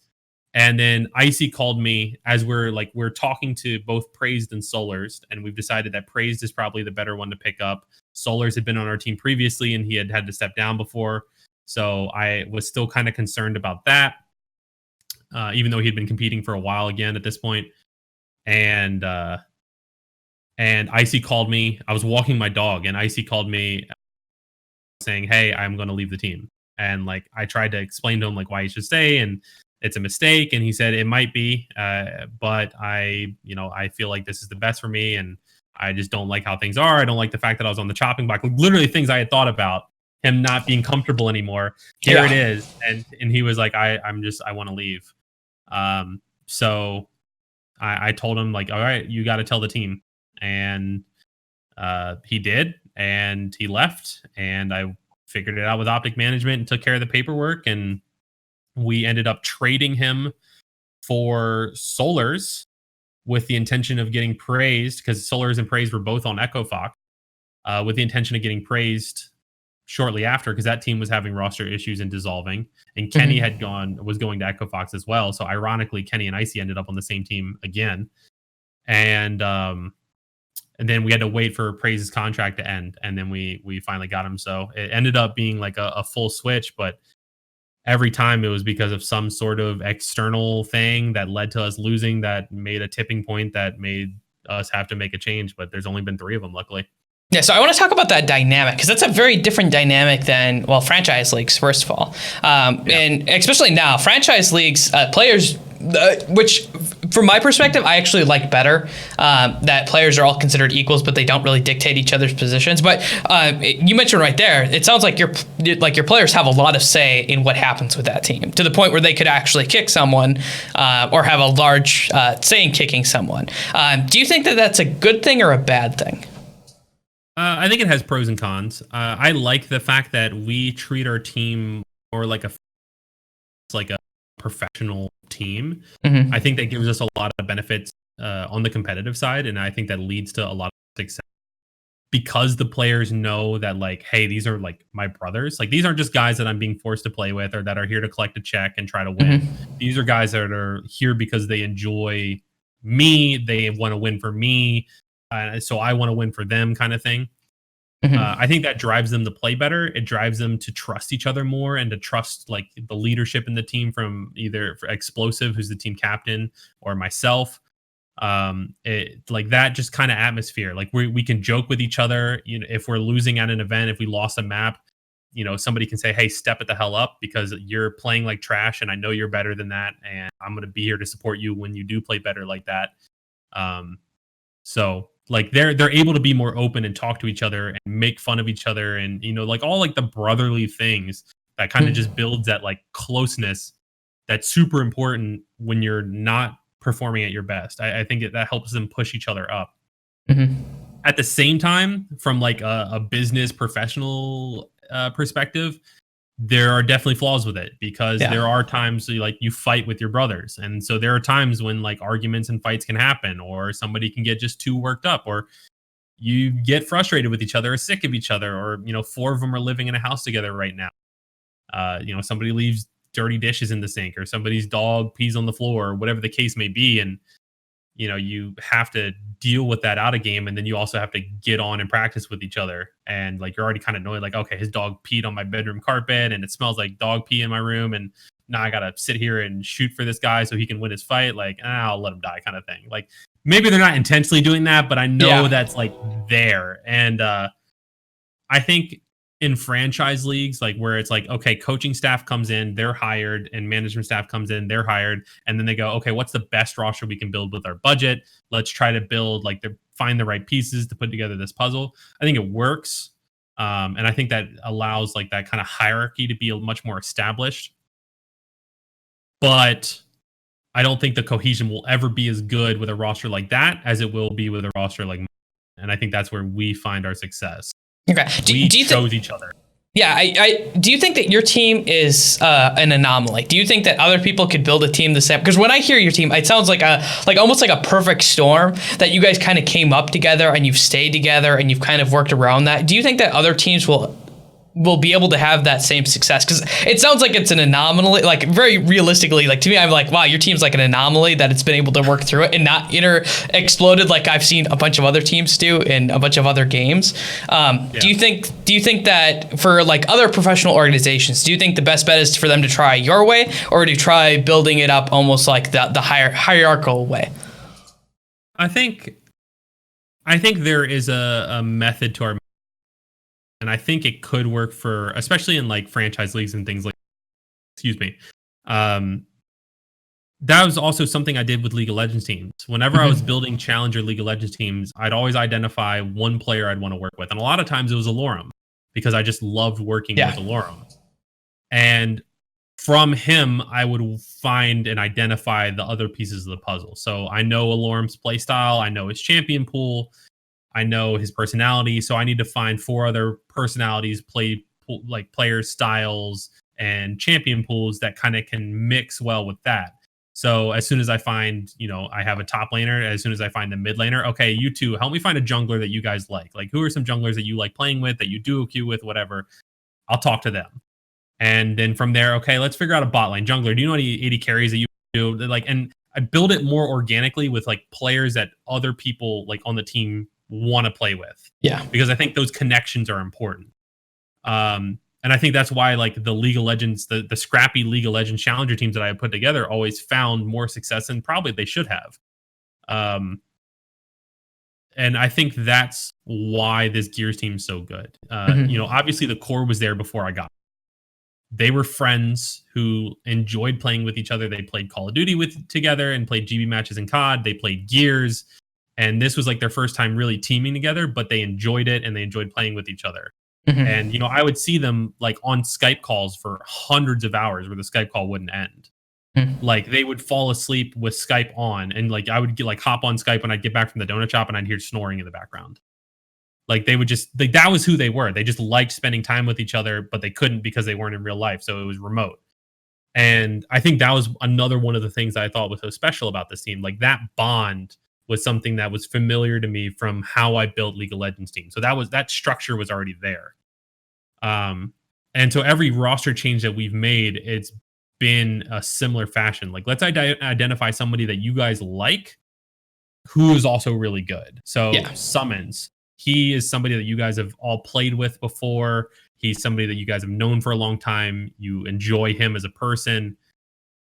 And then Icy called me as we're talking to both Praised and Solars, and we've decided that Praised is probably the better one to pick up. Solars had been on our team previously, and he had to step down before, so I was still kind of concerned about that, even though he'd been competing for a while again at this point. And Icy called me. I was walking my dog, and Icy called me saying, "Hey, I'm going to leave the team." And like I tried to explain to him like why he should stay, and it's a mistake. And he said it might be, but I feel like this is the best for me, and I just don't like how things are. I don't like the fact that I was on the chopping block. Literally things I had thought about him not being comfortable anymore. Here it is, and he was like, I want to leave. So I told him like, all right, you got to tell the team, and he did, and he left, and I figured it out with Optic management and took care of the paperwork, and we ended up trading him for Solars with the intention of getting Praised, because Solars and Praised were both on Echo Fox, with the intention of getting Praised shortly after, because that team was having roster issues and dissolving, and Kenny was going to Echo Fox as well. So ironically, Kenny and Icy ended up on the same team again, and then we had to wait for Praise's contract to end, and then we finally got him. So it ended up being like a full switch, but every time it was because of some sort of external thing that led to us losing, that made a tipping point that made us have to make a change. But there's only been 3 of them, luckily. Yeah, so I want to talk about that dynamic, because that's a very different dynamic than, well, franchise leagues, first of all. And especially now, franchise leagues, players, which from my perspective, I actually like better, that players are all considered equals, but they don't really dictate each other's positions. But you mentioned right there, it sounds like your players have a lot of say in what happens with that team, to the point where they could actually kick someone, or have a large say in kicking someone. Do you think that that's a good thing or a bad thing? I think it has pros and cons. I like the fact that we treat our team more like a professional team. I think that gives us a lot of benefits on the competitive side, and I think that leads to a lot of success, because the players know that like, hey, these are like my brothers. Like, these aren't just guys that I'm being forced to play with or that are here to collect a check and try to win. These are guys that are here because they enjoy me. They want to win for me. So I want to win for them, kind of thing. I think that drives them to play better. It drives them to trust each other more, and to trust like the leadership in the team, from either Explosive, who's the team captain, or myself. Like that just kind of atmosphere. Like we can joke with each other. You know, if we're losing at an event, if we lost a map, you know, somebody can say, hey, step it the hell up, because you're playing like trash, and I know you're better than that, and I'm going to be here to support you when you do play better like that. So like they're able to be more open and talk to each other and make fun of each other, and you know, like all like the brotherly things that kind of just builds that like closeness that's super important when you're not performing at your best. I think that helps them push each other up. Mm-hmm. At the same time, from like a business professional perspective, there are definitely flaws with it, because there are times you fight with your brothers, and so there are times when like arguments and fights can happen, or somebody can get just too worked up, or you get frustrated with each other or sick of each other, or four of them are living in a house together right now. Somebody leaves dirty dishes in the sink, or somebody's dog pees on the floor, or whatever the case may be, and you have to deal with that out of game, and then you also have to get on and practice with each other. And like, you're already kind of knowing like, okay, his dog peed on my bedroom carpet and it smells like dog pee in my room, and now I gotta sit here and shoot for this guy so he can win his fight. Like, I'll let him die, kind of thing. Like, maybe they're not intentionally doing that, but I know that's like there. And I think in franchise leagues, like where it's like, okay, coaching staff comes in, they're hired, and management staff comes in, they're hired, and then they go, okay, what's the best roster we can build with our budget? Let's try to build find the right pieces to put together this puzzle. I think it works, and I think that allows like that kind of hierarchy to be much more established. But I don't think the cohesion will ever be as good with a roster like that as it will be with a roster like mine. And I think that's where we find our success. Okay. Do you chose each other. Yeah. I do you think that your team is an anomaly? Do you think that other people could build a team the same? Because when I hear your team, it sounds like almost like a perfect storm, that you guys kind of came up together and you've stayed together and you've kind of worked around that. Do you think that other teams will be able to have that same success? Because it sounds like it's an anomaly, like very realistically, like to me, I'm like, wow, your team's like an anomaly that it's been able to work through it and not exploded like I've seen a bunch of other teams do in a bunch of other games. Do you think that for like other professional organizations, do you think the best bet is for them to try your way, or to try building it up almost like the hierarchical way? I think there is a method to our, and I think it could work for, especially in like franchise leagues and things like, excuse me. That was also something I did with League of Legends teams. Whenever I was building Challenger League of Legends teams, I'd always identify one player I'd want to work with. And a lot of times it was Alorum, because I just loved working with Alorum. And from him, I would find and identify the other pieces of the puzzle. So I know Alorum's playstyle, I know his champion pool, I know his personality, so I need to find 4 other personalities, player styles, and champion pools that kind of can mix well with that. So as soon as I find, I have a top laner, as soon as I find a mid laner, okay, you two, help me find a jungler that you guys like. Like, who are some junglers that you like playing with, that you duo queue with, whatever. I'll talk to them. And then from there, okay, let's figure out a bot lane jungler. Do you know any 80 carries that you do? Like, and I build it more organically with like players that other people like on the team want to play with. Yeah. Because I think those connections are important. And I think that's why like the League of Legends, the scrappy League of Legends challenger teams that I put together always found more success than probably they should have. And I think that's why this Gears team is so good. Obviously the core was there before I got it. They were friends who enjoyed playing with each other. They played Call of Duty together and played GB matches in COD. They played Gears. And this was like their first time really teaming together, but they enjoyed it and they enjoyed playing with each other. And, I would see them like on Skype calls for hundreds of hours where the Skype call wouldn't end. Like they would fall asleep with Skype on, and like I would hop on Skype when I'd get back from the donut shop and I'd hear snoring in the background. Like they would just, that was who they were. They just liked spending time with each other, but they couldn't because they weren't in real life. So it was remote. And I think that was another one of the things that I thought was so special about this team. Like that bond was something that was familiar to me from how I built League of Legends teams. So that structure was already there. And so every roster change that we've made, it's been a similar fashion. Like let's identify somebody that you guys like who is also really good. So Summons, he is somebody that you guys have all played with before. He's somebody that you guys have known for a long time. You enjoy him as a person.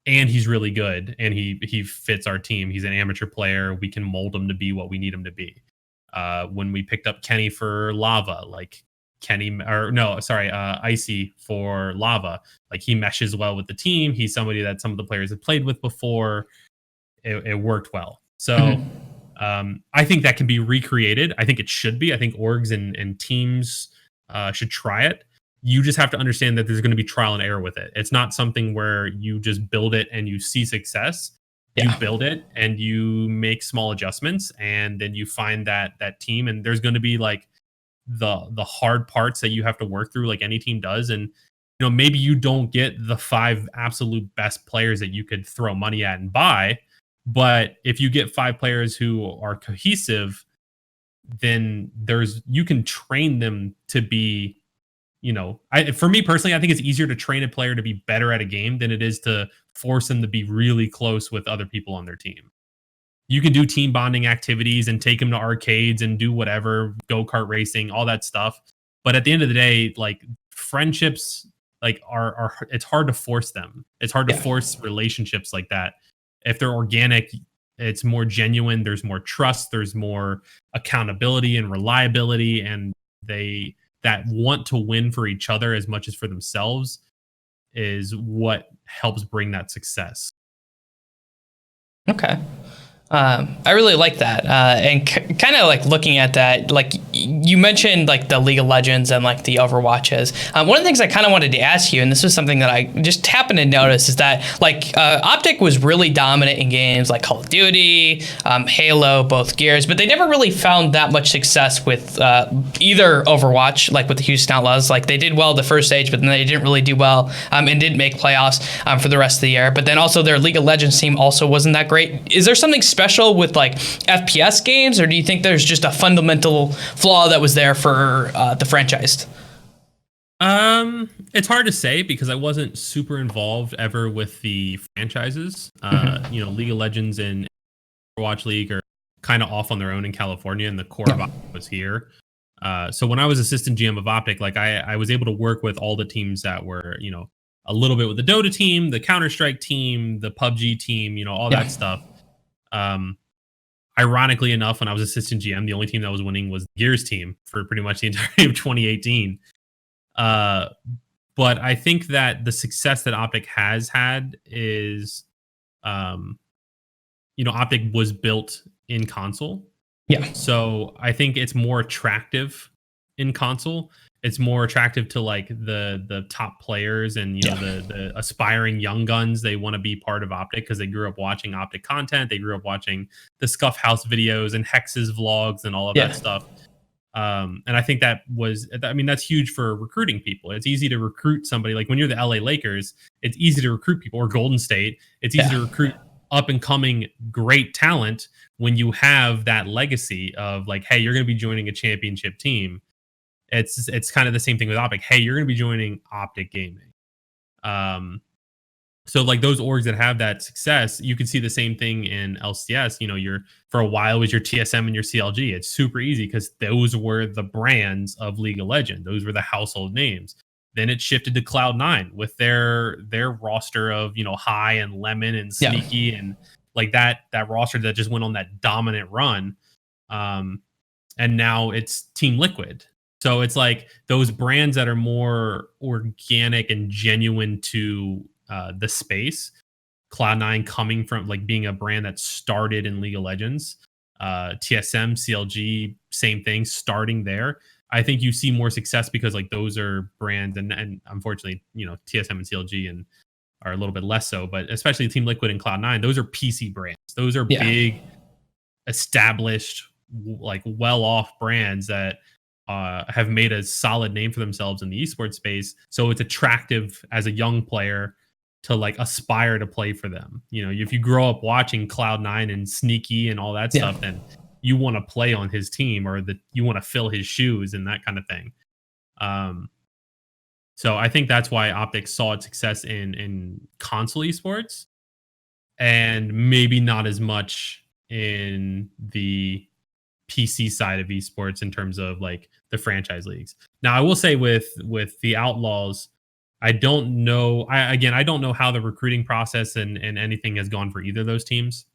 And he's really good, and he fits our team. He's an amateur player. We can mold him to be what we need him to be. When we picked up Kenny for Lava, Icy for Lava, like he meshes well with the team. He's somebody that some of the players have played with before. It worked well. So I think that can be recreated. I think it should be. I think orgs and teams should try it. You just have to understand that there's going to be trial and error with it. It's not something where you just build it and you see success. You build it and you make small adjustments, and then you find that team, and there's going to be like the hard parts that you have to work through, like any team does. And maybe you don't get the 5 absolute best players that you could throw money at and buy, but if you get 5 players who are cohesive, then you can train them to be, for me personally, I think it's easier to train a player to be better at a game than it is to force them to be really close with other people on their team. You can do team bonding activities and take them to arcades and do whatever, go-kart racing, all that stuff. But at the end of the day, like, friendships, like, are it's hard to force them. It's hard to force relationships like that. If they're organic, it's more genuine. There's more trust. There's more accountability and reliability, and that want to win for each other as much as for themselves is what helps bring that success. Okay. I really like that. And kind of like looking at that, like you mentioned like the League of Legends and like the Overwatches. One of the things I kind of wanted to ask you, and this was something that I just happened to notice, is that like Optic was really dominant in games like Call of Duty, Halo, both Gears, but they never really found that much success with either Overwatch, like with the Houston Outlaws. Like they did well the first stage, but then they didn't really do well and didn't make playoffs for the rest of the year. But then also their League of Legends team also wasn't that great. Is there something special with like FPS games, or do you think there's just a fundamental flaw that was there for the franchise? It's hard to say because I wasn't super involved ever with the franchises. League of Legends and Overwatch League are kind of off on their own in California, and the core of Optic was here. So when I was assistant GM of Optic, like I was able to work with all the teams that were, a little bit with the Dota team, the Counter-Strike team, the PUBG team, all that stuff. Ironically enough, when I was assistant GM, the only team that was winning was the Gears team for pretty much the entirety of 2018. But I think that the success that Optic has had is, Optic was built in console. Yeah. So I think it's more attractive in console. It's more attractive to like the top players and the aspiring young guns. They want to be part of Optic because they grew up watching Optic content. They grew up watching the Scuff House videos and Hex's vlogs and all of that stuff. And I think that's huge for recruiting people. It's easy to recruit somebody. Like when you're the LA Lakers, it's easy to recruit people, or Golden State. It's easy to recruit up and coming great talent when you have that legacy of like, hey, you're going to be joining a championship team. It's kind of the same thing with Optic. Hey, you're going to be joining Optic Gaming. So like those orgs that have that success, you can see the same thing in LCS. For a while it was your TSM and your CLG. It's super easy because those were the brands of League of Legends. Those were the household names. Then it shifted to Cloud9 with their roster of High and Lemon and Sneaky and like that roster that just went on that dominant run. And now it's Team Liquid. So it's like those brands that are more organic and genuine to the space. Cloud9 coming from like being a brand that started in League of Legends. TSM, CLG, same thing, starting there. I think you see more success because like those are brands, and unfortunately, TSM and CLG are a little bit less so, but especially Team Liquid and Cloud9, those are PC brands. Those are big, established, like well-off brands that have made a solid name for themselves in the esports space. So it's attractive as a young player to like aspire to play for them. If you grow up watching Cloud9 and Sneaky and all that stuff, then you want to play on his team, or that you want to fill his shoes and that kind of thing. So I think that's why Optic saw its success in console esports and maybe not as much in the PC side of esports in terms of like the franchise leagues. Now, I will say with the Outlaws, I don't know. I don't know how the recruiting process and anything has gone for either of those teams.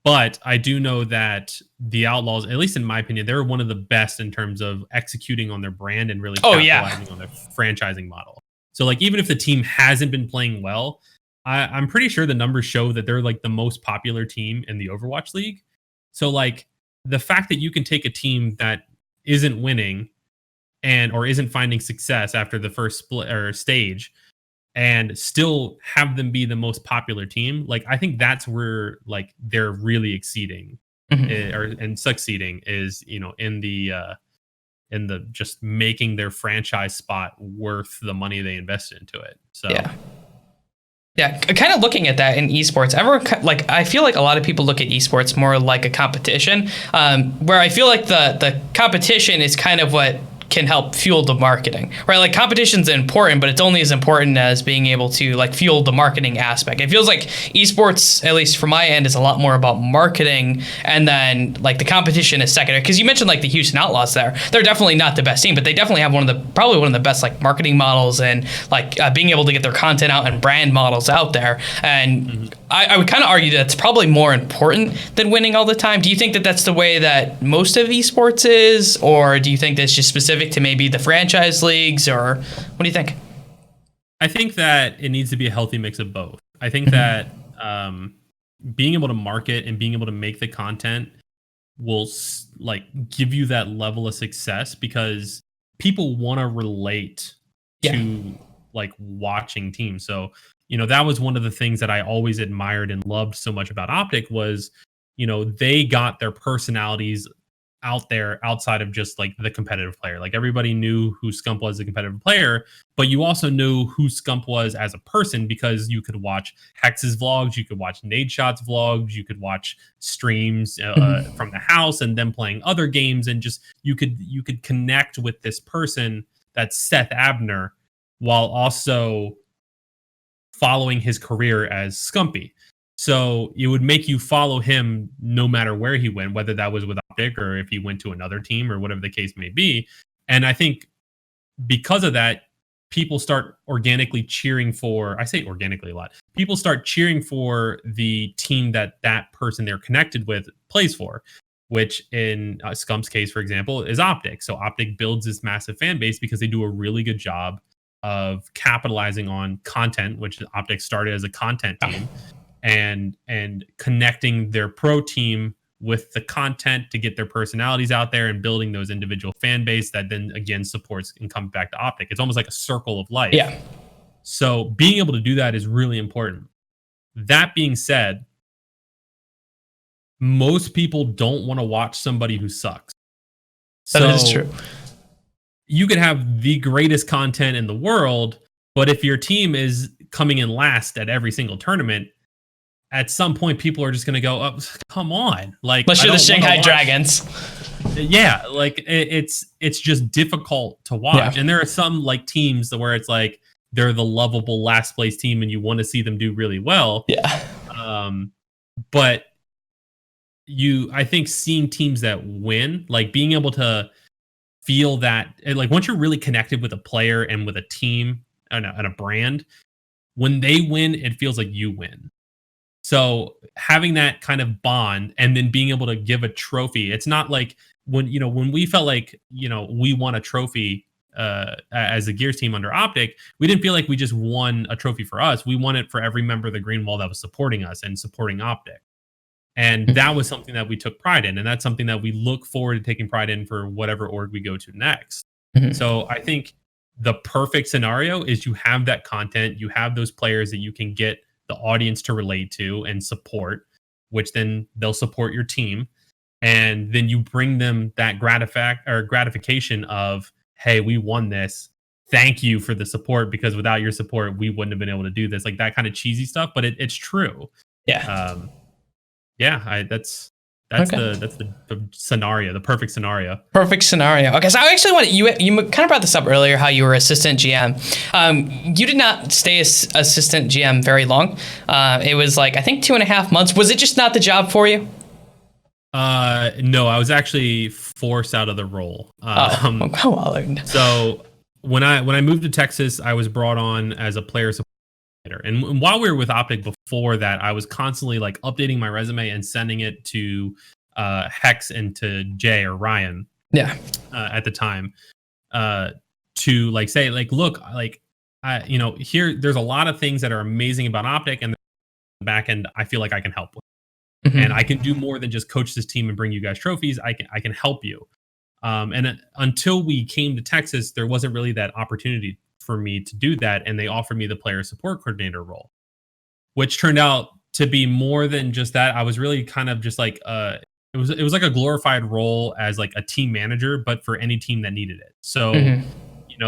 But I do know that the Outlaws, at least in my opinion, they're one of the best in terms of executing on their brand and really capitalizing on their franchising model. So like even if the team hasn't been playing well, I'm pretty sure the numbers show that they're like the most popular team in the Overwatch League. So like the fact that you can take a team that isn't winning or isn't finding success after the first split or stage and still have them be the most popular team. Like, I think that's where like they're really exceeding and succeeding is, in the just making their franchise spot worth the money they invested into it. So yeah, kind of looking at that in esports, everyone like I feel like a lot of people look at esports more like a competition, where I feel like the competition is kind of what can help fuel the marketing, right? Like competition's important, but it's only as important as being able to like fuel the marketing aspect. It feels like esports, at least from my end, is a lot more about marketing, and then like the competition is secondary. Because you mentioned like the Houston Outlaws there, they're definitely not the best team, but they definitely have probably one of the best like marketing models and like being able to get their content out and brand models out there. And I would kind of argue that it's probably more important than winning all the time. Do you think that that's the way that most of esports is, or do you think that's just specific to maybe the franchise leagues, or what do you think? I think that it needs to be a healthy mix of both. I think that being able to market and being able to make the content will like give you that level of success, because people want to relate to like watching teams. So, that was one of the things that I always admired and loved so much about Optic was, they got their personalities out there outside of just like the competitive player. Like everybody knew who Scump was as a competitive player, but you also knew who Scump was as a person, because you could watch Hex's vlogs, you could watch Nadeshot's vlogs, you could watch streams from the house and them playing other games, and just you could connect with this person that's Seth Abner while also following his career as Scumpy. So it would make you follow him no matter where he went, whether that was with Optic or if he went to another team or whatever the case may be. And I think because of that, people start organically cheering for, I say organically a lot, people start cheering for the team that person they're connected with plays for, which in Scump's case, for example, is Optic. So Optic builds this massive fan base because they do a really good job of capitalizing on content, which Optic started as a content team. And connecting their pro team with the content to get their personalities out there and building those individual fan base that then again supports and comes back to Optic. It's almost like a circle of life. Yeah. So being able to do that is really important. That being said, most people don't want to watch somebody who sucks. That is true. You could have the greatest content in the world, but if your team is coming in last at every single tournament, at some point, people are just going to go, oh, come on. Like, unless you're the Shanghai Dragons. Yeah, like it's just difficult to watch. Yeah. And there are some like teams where it's like they're the lovable last place team and you want to see them do really well. Yeah. But I think seeing teams that win, like being able to feel that, like once you're really connected with a player and with a team and a brand, when they win, it feels like you win. So having that kind of bond and then being able to give a trophy, it's not like when we felt like, we won a trophy as a Gears team under Optic, we didn't feel like we just won a trophy for us. We won it for every member of the Green Wall that was supporting us and supporting Optic. And that was something that we took pride in. And that's something that we look forward to taking pride in for whatever org we go to next. So I think the perfect scenario is you have that content, you have those players that you can get the audience to relate to and support, which then they'll support your team. And then you bring them that gratification of, hey, we won this. Thank you for the support, because without your support, we wouldn't have been able to do this. Like that kind of cheesy stuff, but it's true. Yeah. That's the scenario, the perfect scenario. Perfect scenario. Okay, so I actually want you kind of brought this up earlier, how you were assistant GM. You did not stay as assistant GM very long. It was like, I think 2.5 months. Was it just not the job for you? No, I was actually forced out of the role. So when I moved to Texas, I was brought on as a player support. And while we were with Optic before that, I was constantly like updating my resume and sending it to Hex and to Jay or Ryan. Yeah. At the time, to like say like, look, like here there's a lot of things that are amazing about Optic, and the back end I feel like I can help with, and I can do more than just coach this team and bring you guys trophies. I can help you. And until we came to Texas, there wasn't really that opportunity for me to do that, and they offered me the player support coordinator role, which turned out to be more than just that. I was really kind of just like it was like a glorified role as like a team manager, but for any team that needed it. So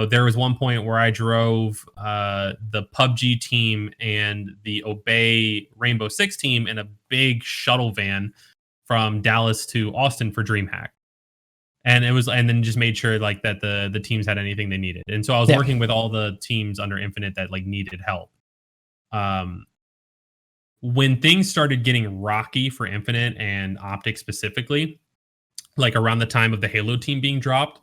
there was one point where I drove the PUBG team and the Obey Rainbow Six team in a big shuttle van from Dallas to Austin for DreamHack. And then just made sure like that the teams had anything they needed. And so I was working with all the teams under Infinite that like needed help. When things started getting rocky for Infinite and Optic specifically, like around the time of the Halo team being dropped,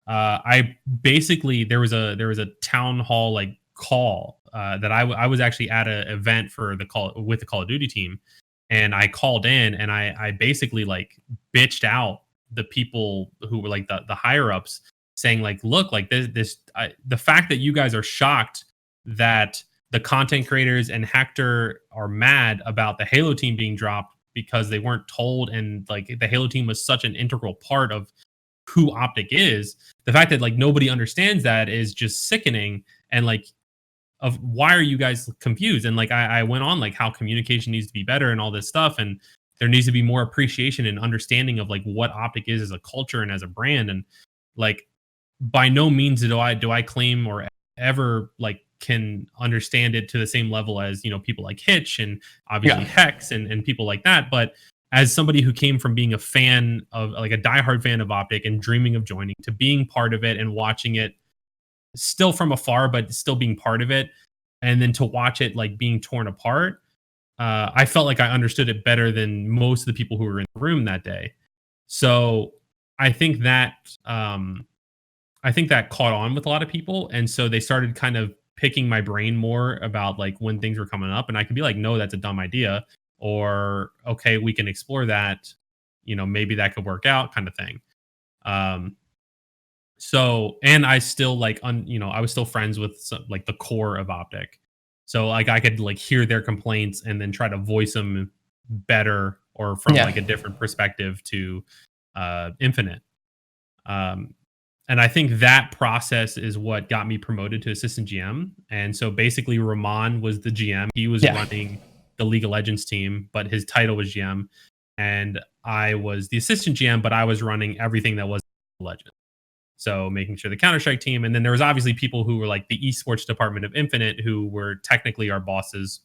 I basically there was a town hall like call that I was actually at an event for the Call of Duty team, and I called in and I basically like bitched out the people who were like the higher ups, saying like, look, like the fact that you guys are shocked that the content creators and Hector are mad about the Halo team being dropped because they weren't told, and like the Halo team was such an integral part of who Optic is. The fact that like nobody understands that is just sickening. And like, of why are you guys confused? And like I went on like how communication needs to be better and all this stuff, and there needs to be more appreciation and understanding of like what Optic is as a culture and as a brand. And like, by no means do I claim or ever like can understand it to the same level as people like Hitch and obviously Hex and people like that. But as somebody who came from being a fan of like a diehard fan of Optic and dreaming of joining, to being part of it and watching it still from afar, but still being part of it, and then to watch it like being torn apart, I felt like I understood it better than most of the people who were in the room that day. So I think that caught on with a lot of people, and so they started kind of picking my brain more about like when things were coming up, and I could be like, no, that's a dumb idea, or okay, we can explore that, maybe that could work out, kind of thing. So, and I still like I was still friends with some, like the core of Optic, so like I could like hear their complaints and then try to voice them better or from like a different perspective to Infinite. And I think that process is what got me promoted to assistant GM. And so basically Rahman was the GM. He was running the League of Legends team, but his title was GM. And I was the assistant GM, but I was running everything that was Legends. So making sure the Counter-Strike team. And then there was obviously people who were like the esports department of Infinite, who were technically our bosses.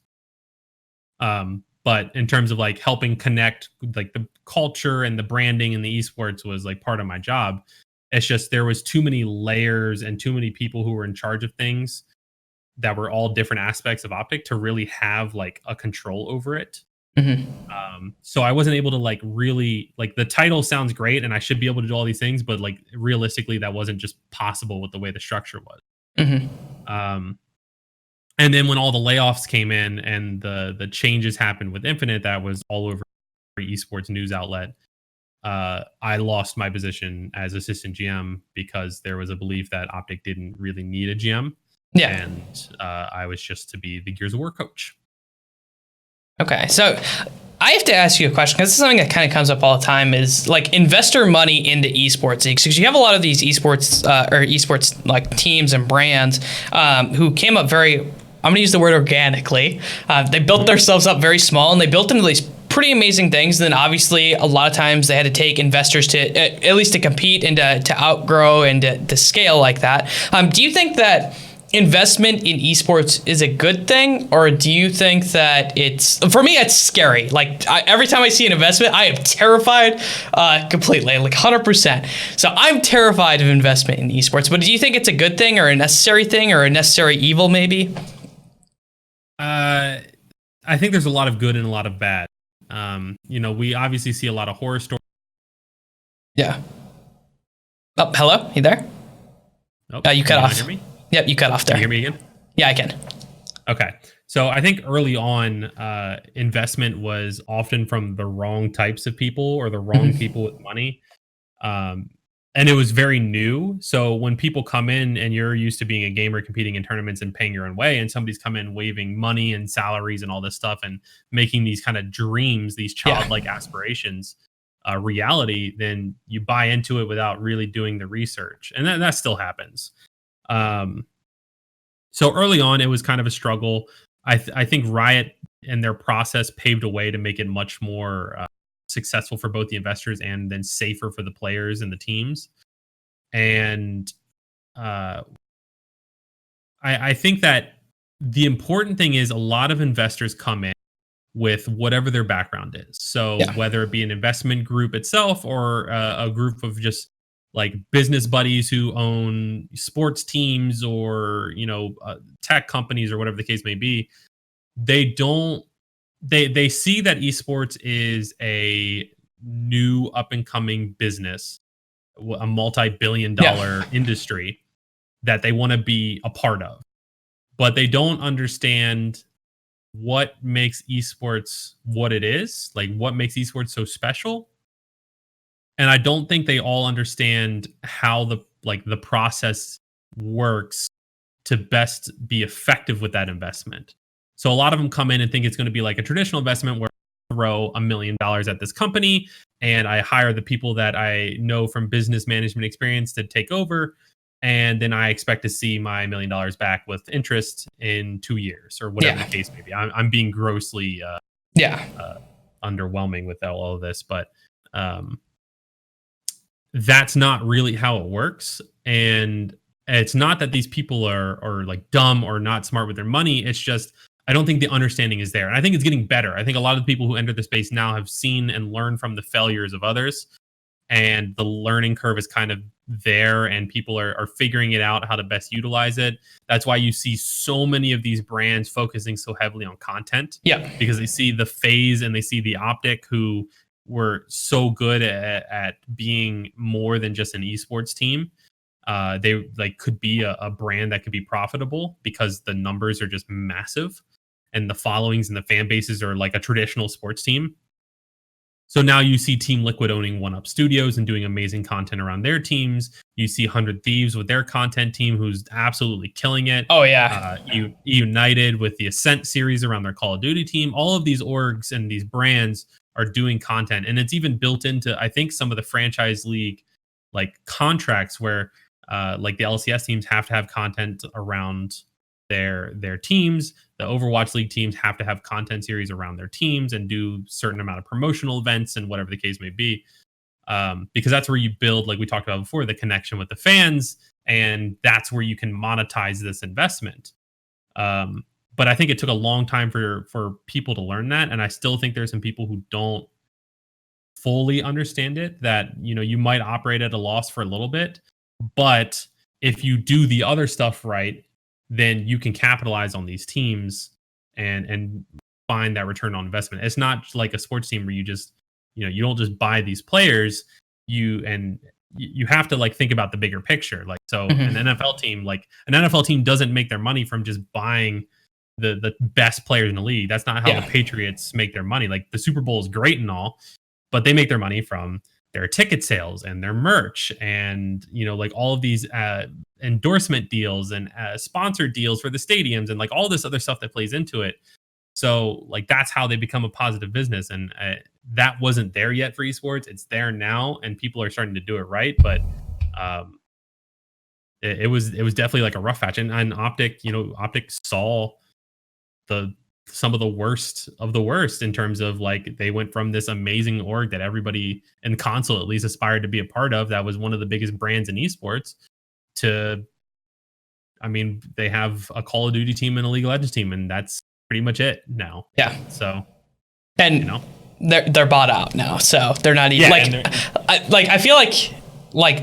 But in terms of like helping connect like the culture and the branding and the esports was like part of my job. It's just there was too many layers and too many people who were in charge of things that were all different aspects of Optic to really have like a control over it. So I wasn't able to like really like, the title sounds great and I should be able to do all these things, but like realistically that wasn't just possible with the way the structure was. And then when all the layoffs came in and the changes happened with Infinite, that was all over esports news outlet. I lost my position as assistant GM because there was a belief that Optic didn't really need a GM. And I was just to be the Gears of War coach. Okay, so I have to ask you a question, because this is something that kind of comes up all the time, is like investor money into esports leagues. Because you have a lot of these esports like teams and brands who came up very, I'm going to use the word organically. They built themselves up very small, and they built into these pretty amazing things. And then obviously a lot of times they had to take investors to at least to compete and to outgrow and to scale like that. Do you think that investment in esports is a good thing, or do you think that for me, it's scary? Like every time I see an investment, I am terrified completely, like 100%. So I'm terrified of investment in esports, but do you think it's a good thing or a necessary thing or a necessary evil maybe? I think there's a lot of good and a lot of bad. We obviously see a lot of horror stories. Yeah. Oh, hello? You there? Oh, you cut off. Hear me? Yep, you cut off there. Can you hear me again? Yeah, I can. Okay. So I think early on, investment was often from the wrong types of people or the wrong people with money. And it was very new. So when people come in and you're used to being a gamer competing in tournaments and paying your own way, and somebody's come in waving money and salaries and all this stuff and making these kind of dreams, these childlike aspirations, reality, then you buy into it without really doing the research. And that still happens. So early on, it was kind of a struggle. I think Riot and their process paved a way to make it much more successful for both the investors and then safer for the players and the teams. And I think that the important thing is a lot of investors come in with whatever their background is. So whether it be an investment group itself or a group of just like business buddies who own sports teams or, tech companies or whatever the case may be, they see that esports is a new up and coming business, a multi-billion-dollar industry that they want to be a part of, but they don't understand what makes esports what it is, like what makes esports so special. And I don't think they all understand how the process works to best be effective with that investment. So a lot of them come in and think it's going to be like a traditional investment where I throw $1 million at this company and I hire the people that I know from business management experience to take over. And then I expect to see my $1 million back with interest in 2 years or whatever the case may be. I'm being grossly underwhelming with all of this, but that's not really how it works. And it's not that these people are like dumb or not smart with their money. It's just I don't think the understanding is there. And I think it's getting better. I think a lot of the people who enter the space now have seen and learned from the failures of others. And the learning curve is kind of there and people are figuring it out how to best utilize it. That's why you see so many of these brands focusing so heavily on content. Yeah. Because they see the FaZe and they see the Optic who were so good at being more than just an esports team. They could be a brand that could be profitable because the numbers are just massive and the followings and the fan bases are like a traditional sports team. So now you see Team Liquid owning 1UP Studios and doing amazing content around their teams. You see 100 Thieves with their content team who's absolutely killing it. Oh, yeah. United with the Ascent series around their Call of Duty team. All of these orgs and these brands are doing content. And it's even built into, I think, some of the franchise league contracts where the LCS teams have to have content around their teams. The Overwatch League teams have to have content series around their teams and do certain amount of promotional events and whatever the case may be. Because that's where you build, like we talked about before, the connection with the fans. And that's where you can monetize this investment. But I think it took a long time for people to learn that. And I still think there's some people who don't fully understand it, that, you might operate at a loss for a little bit, but if you do the other stuff right, then you can capitalize on these teams and find that return on investment. It's not like a sports team where you just, you don't just buy these players, you have to think about the bigger picture. An NFL team doesn't make their money from just buying the best players in the league. That's not how the Patriots make their money. The Super Bowl is great and all, but they make their money from their ticket sales and their merch and all of these endorsement deals and sponsored deals for the stadiums and all this other stuff that plays into it. So that's how they become a positive business. And that wasn't there yet for esports. It's there now and people are starting to do it right. But it was definitely a rough patch. And Optic, Optic saw some of the worst in terms of they went from this amazing org that everybody in console at least aspired to be a part of, that was one of the biggest brands in esports, to they have a Call of Duty team and a League of Legends team, and that's pretty much it now. Yeah. So they're bought out now, so they're not even I feel like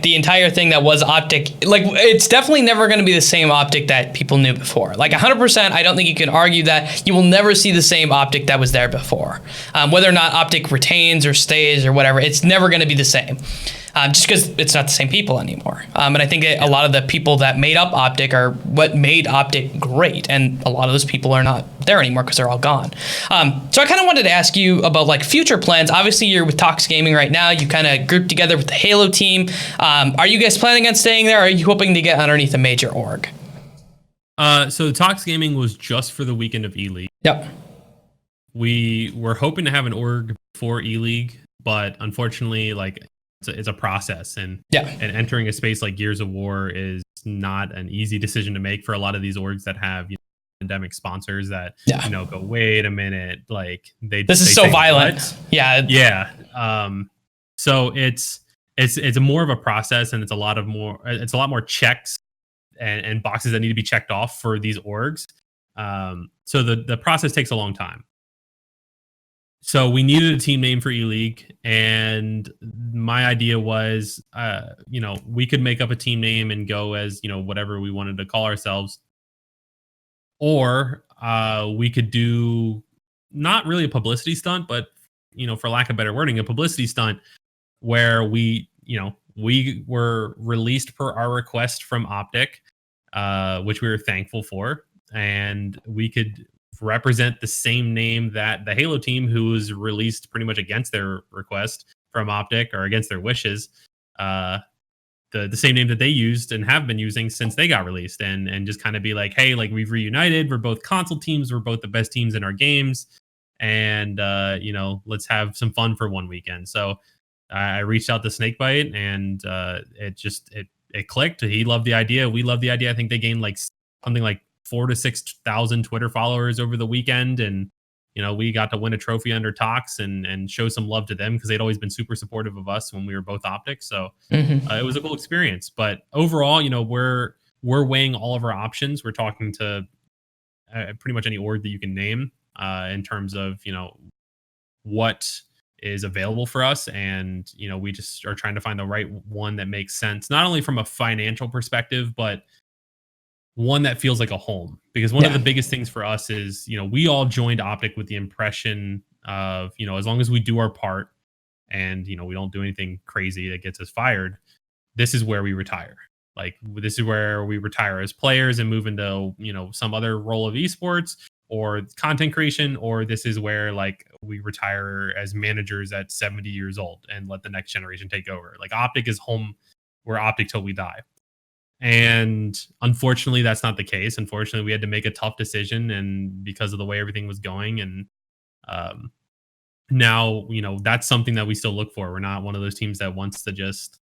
the entire thing that was Optic, it's definitely never going to be the same Optic that people knew before. 100%, I don't think you can argue that you will never see the same Optic that was there before. Whether or not Optic retains or stays or whatever, it's never going to be the same. Just because it's not the same people anymore. And I think a lot of the people that made up Optic are what made Optic great. And a lot of those people are not there anymore because they're all gone. So I kind of wanted to ask you about future plans. Obviously, you're with Tox Gaming right now. You kind of grouped together with the Halo team. Are you guys planning on staying there? Or are you hoping to get underneath a major org? So Tox Gaming was just for the weekend of E-League. Yep. We were hoping to have an org for E-League, but unfortunately, it's a process, and yeah, and entering a space like Gears of War is not an easy decision to make for a lot of these orgs that have pandemic sponsors that go, wait a minute, like this is so violent. What? Yeah. So it's more of a process, and it's a lot more checks and boxes that need to be checked off for these orgs. So the process takes a long time. So we needed a team name for E-League, and my idea was, we could make up a team name and go as, whatever we wanted to call ourselves. Or we could do not really a publicity stunt, but, for lack of better wording, a publicity stunt where we were released per our request from Optic, which we were thankful for. And we could represent the same name that the Halo team, who was released pretty much against their request from Optic or against their wishes, the same name that they used and have been using since they got released, and just kind of be like, hey, like, we've reunited. We're both console teams. We're both the best teams in our games. And, let's have some fun for one weekend. So I reached out to Snakebite, and it clicked. He loved the idea. We loved the idea. I think they gained like something like 4,000 to 6,000 Twitter followers over the weekend. And, we got to win a trophy under Tox and show some love to them because they'd always been super supportive of us when we were both Optic. So it was a cool experience. But overall, we're weighing all of our options. We're talking to pretty much any org that you can name in terms of, what is available for us. And, we just are trying to find the right one that makes sense, not only from a financial perspective, but one that feels like a home. Because one of the biggest things for us is, we all joined Optic with the impression of, as long as we do our part and, we don't do anything crazy that gets us fired, this is where we retire. Like, this is where we retire as players and move into, some other role of esports or content creation, or this is where, like, we retire as managers at 70 years old and let the next generation take over. Like, Optic is home. We're Optic till we die. And unfortunately, that's not the case. Unfortunately, we had to make a tough decision, and because of the way everything was going. And now, that's something that we still look for. We're not one of those teams that wants to just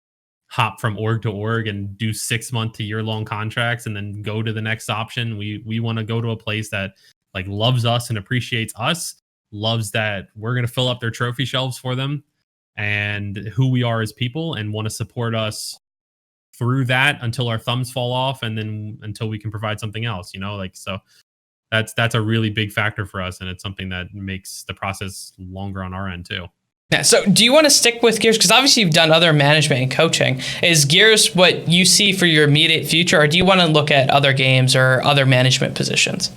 hop from org to org and do 6-month to year-long contracts and then go to the next option. We want to go to a place that, like, loves us and appreciates us, loves that we're going to fill up their trophy shelves for them and who we are as people, and want to support us through that until our thumbs fall off, and then until we can provide something else, so that's a really big factor for us, and it's something that makes the process longer on our end too. Yeah. So do you want to stick with Gears? Because obviously you've done other management and coaching. Is Gears what you see for your immediate future, or do you want to look at other games or other management positions?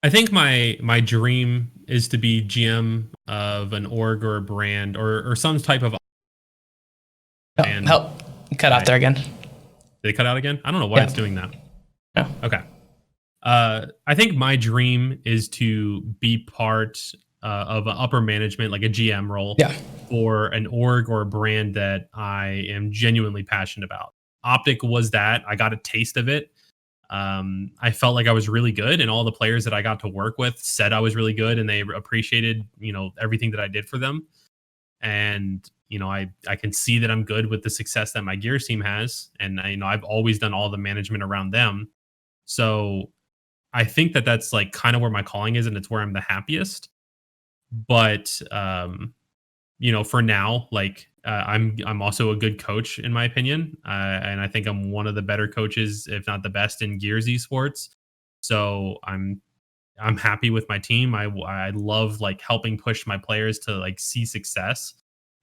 I think my dream is to be GM of an org or a brand or some type of. Help. Cut out there again. Did it cut out again? I don't know why it's doing that. No. Okay. I think my dream is to be part of an upper management, like a GM role, for an org or a brand that I am genuinely passionate about. Optic was that. I got a taste of it. I felt like I was really good, and all the players that I got to work with said I was really good, and they appreciated, everything that I did for them. And I can see that I'm good with the success that my Gears team has. And I've always done all the management around them. So I think that that's like kind of where my calling is, and it's where I'm the happiest. But, for now, like, I'm also a good coach in my opinion. And I think I'm one of the better coaches, if not the best, in Gears Esports. So I'm happy with my team. I love, like, helping push my players to, like, see success.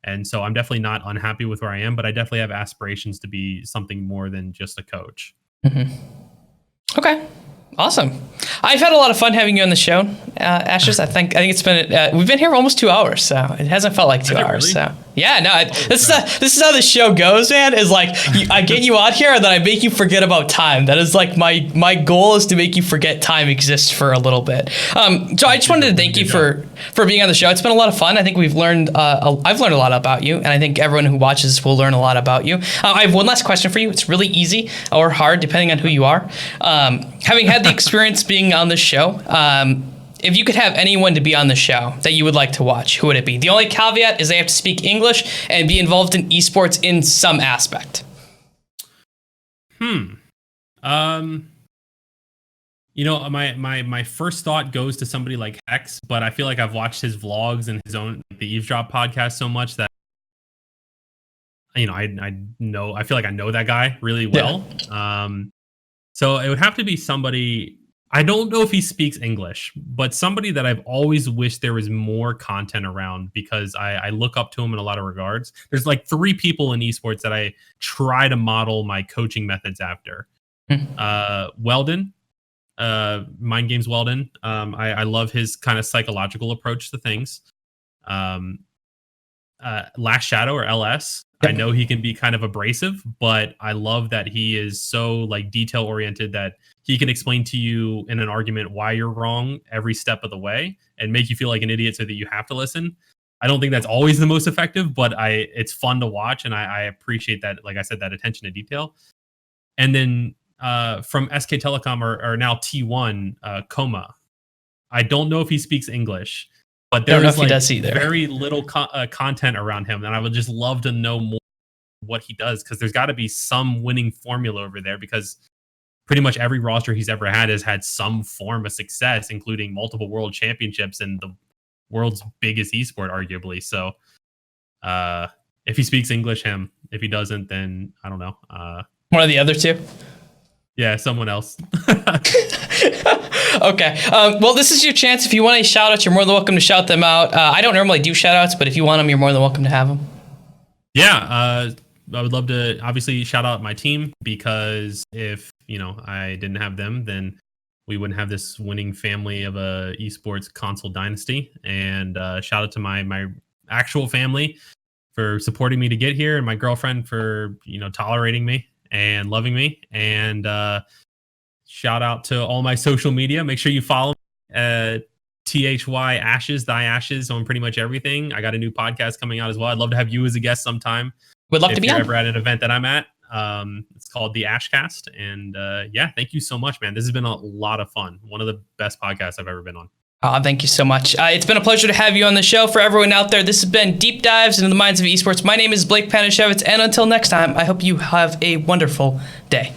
And so I'm definitely not unhappy with where I am, but I definitely have aspirations to be something more than just a coach. Mm-hmm. Okay. Awesome. I've had a lot of fun having you on the show, Ashes. I think it's been we've been here for almost 2 hours, so it hasn't felt like 2 hours. Really? So yeah, no, this is how the show goes, man. Is like I get you out here and then I make you forget about time. That is like my goal is to make you forget time exists for a little bit. So I just wanted to thank you for being on the show. It's been a lot of fun. I think we've learned I've learned a lot about you, and I think everyone who watches will learn a lot about you. I have one last question for you. It's really easy or hard depending on who you are. Having had the experience being on this show, if you could have anyone to be on the show that you would like to watch, who would it be? The only caveat is they have to speak English and be involved in esports in some aspect. You know, my first thought goes to somebody like Hex, but I feel like I've watched his vlogs and his own the Eavesdrop podcast so much that I feel like I know that guy really well. Yeah. So it would have to be somebody. I don't know if he speaks English, but somebody that I've always wished there was more content around because I look up to him in a lot of regards. There's like 3 people in esports that I try to model my coaching methods after. Weldon. Mind Games Weldon. I love his kind of psychological approach to things. Last Shadow or LS. I know he can be kind of abrasive, but I love that he is so like detail oriented that he can explain to you in an argument why you're wrong every step of the way and make you feel like an idiot so that you have to listen. I don't think that's always the most effective, but it's fun to watch, and I appreciate that. Like I said, that attention to detail. And then from SK Telecom or now T1, Coma. I don't know if he speaks English, but there's like very little content around him, and I would just love to know more what he does, because there's got to be some winning formula over there, because pretty much every roster he's ever had has had some form of success, including multiple world championships and the world's biggest esport, arguably. So if he speaks English, him. If he doesn't, then I don't know. One of the other 2? Yeah, someone else. Okay. Well, this is your chance. If you want any shout outs, you're more than welcome to shout them out. I don't normally do shout outs, but if you want them, you're more than welcome to have them. Yeah. I would love to obviously shout out my team, because if, I didn't have them, then we wouldn't have this winning family of a esports console dynasty. And shout out to my actual family for supporting me to get here, and my girlfriend for, tolerating me and loving me. And shout out to all my social media. Make sure you follow THY Ashes, Thy Ashes on pretty much everything. I got a new podcast coming out as well. I'd love to have you as a guest sometime. Would love to be on. If you're ever at an event that I'm at. It's called the Ashcast. And thank you so much, man. This has been a lot of fun. One of the best podcasts I've ever been on. Thank you so much. It's been a pleasure to have you on the show. For everyone out there, this has been Deep Dives into the Minds of Esports. My name is Blake Panashevitz, and until next time, I hope you have a wonderful day.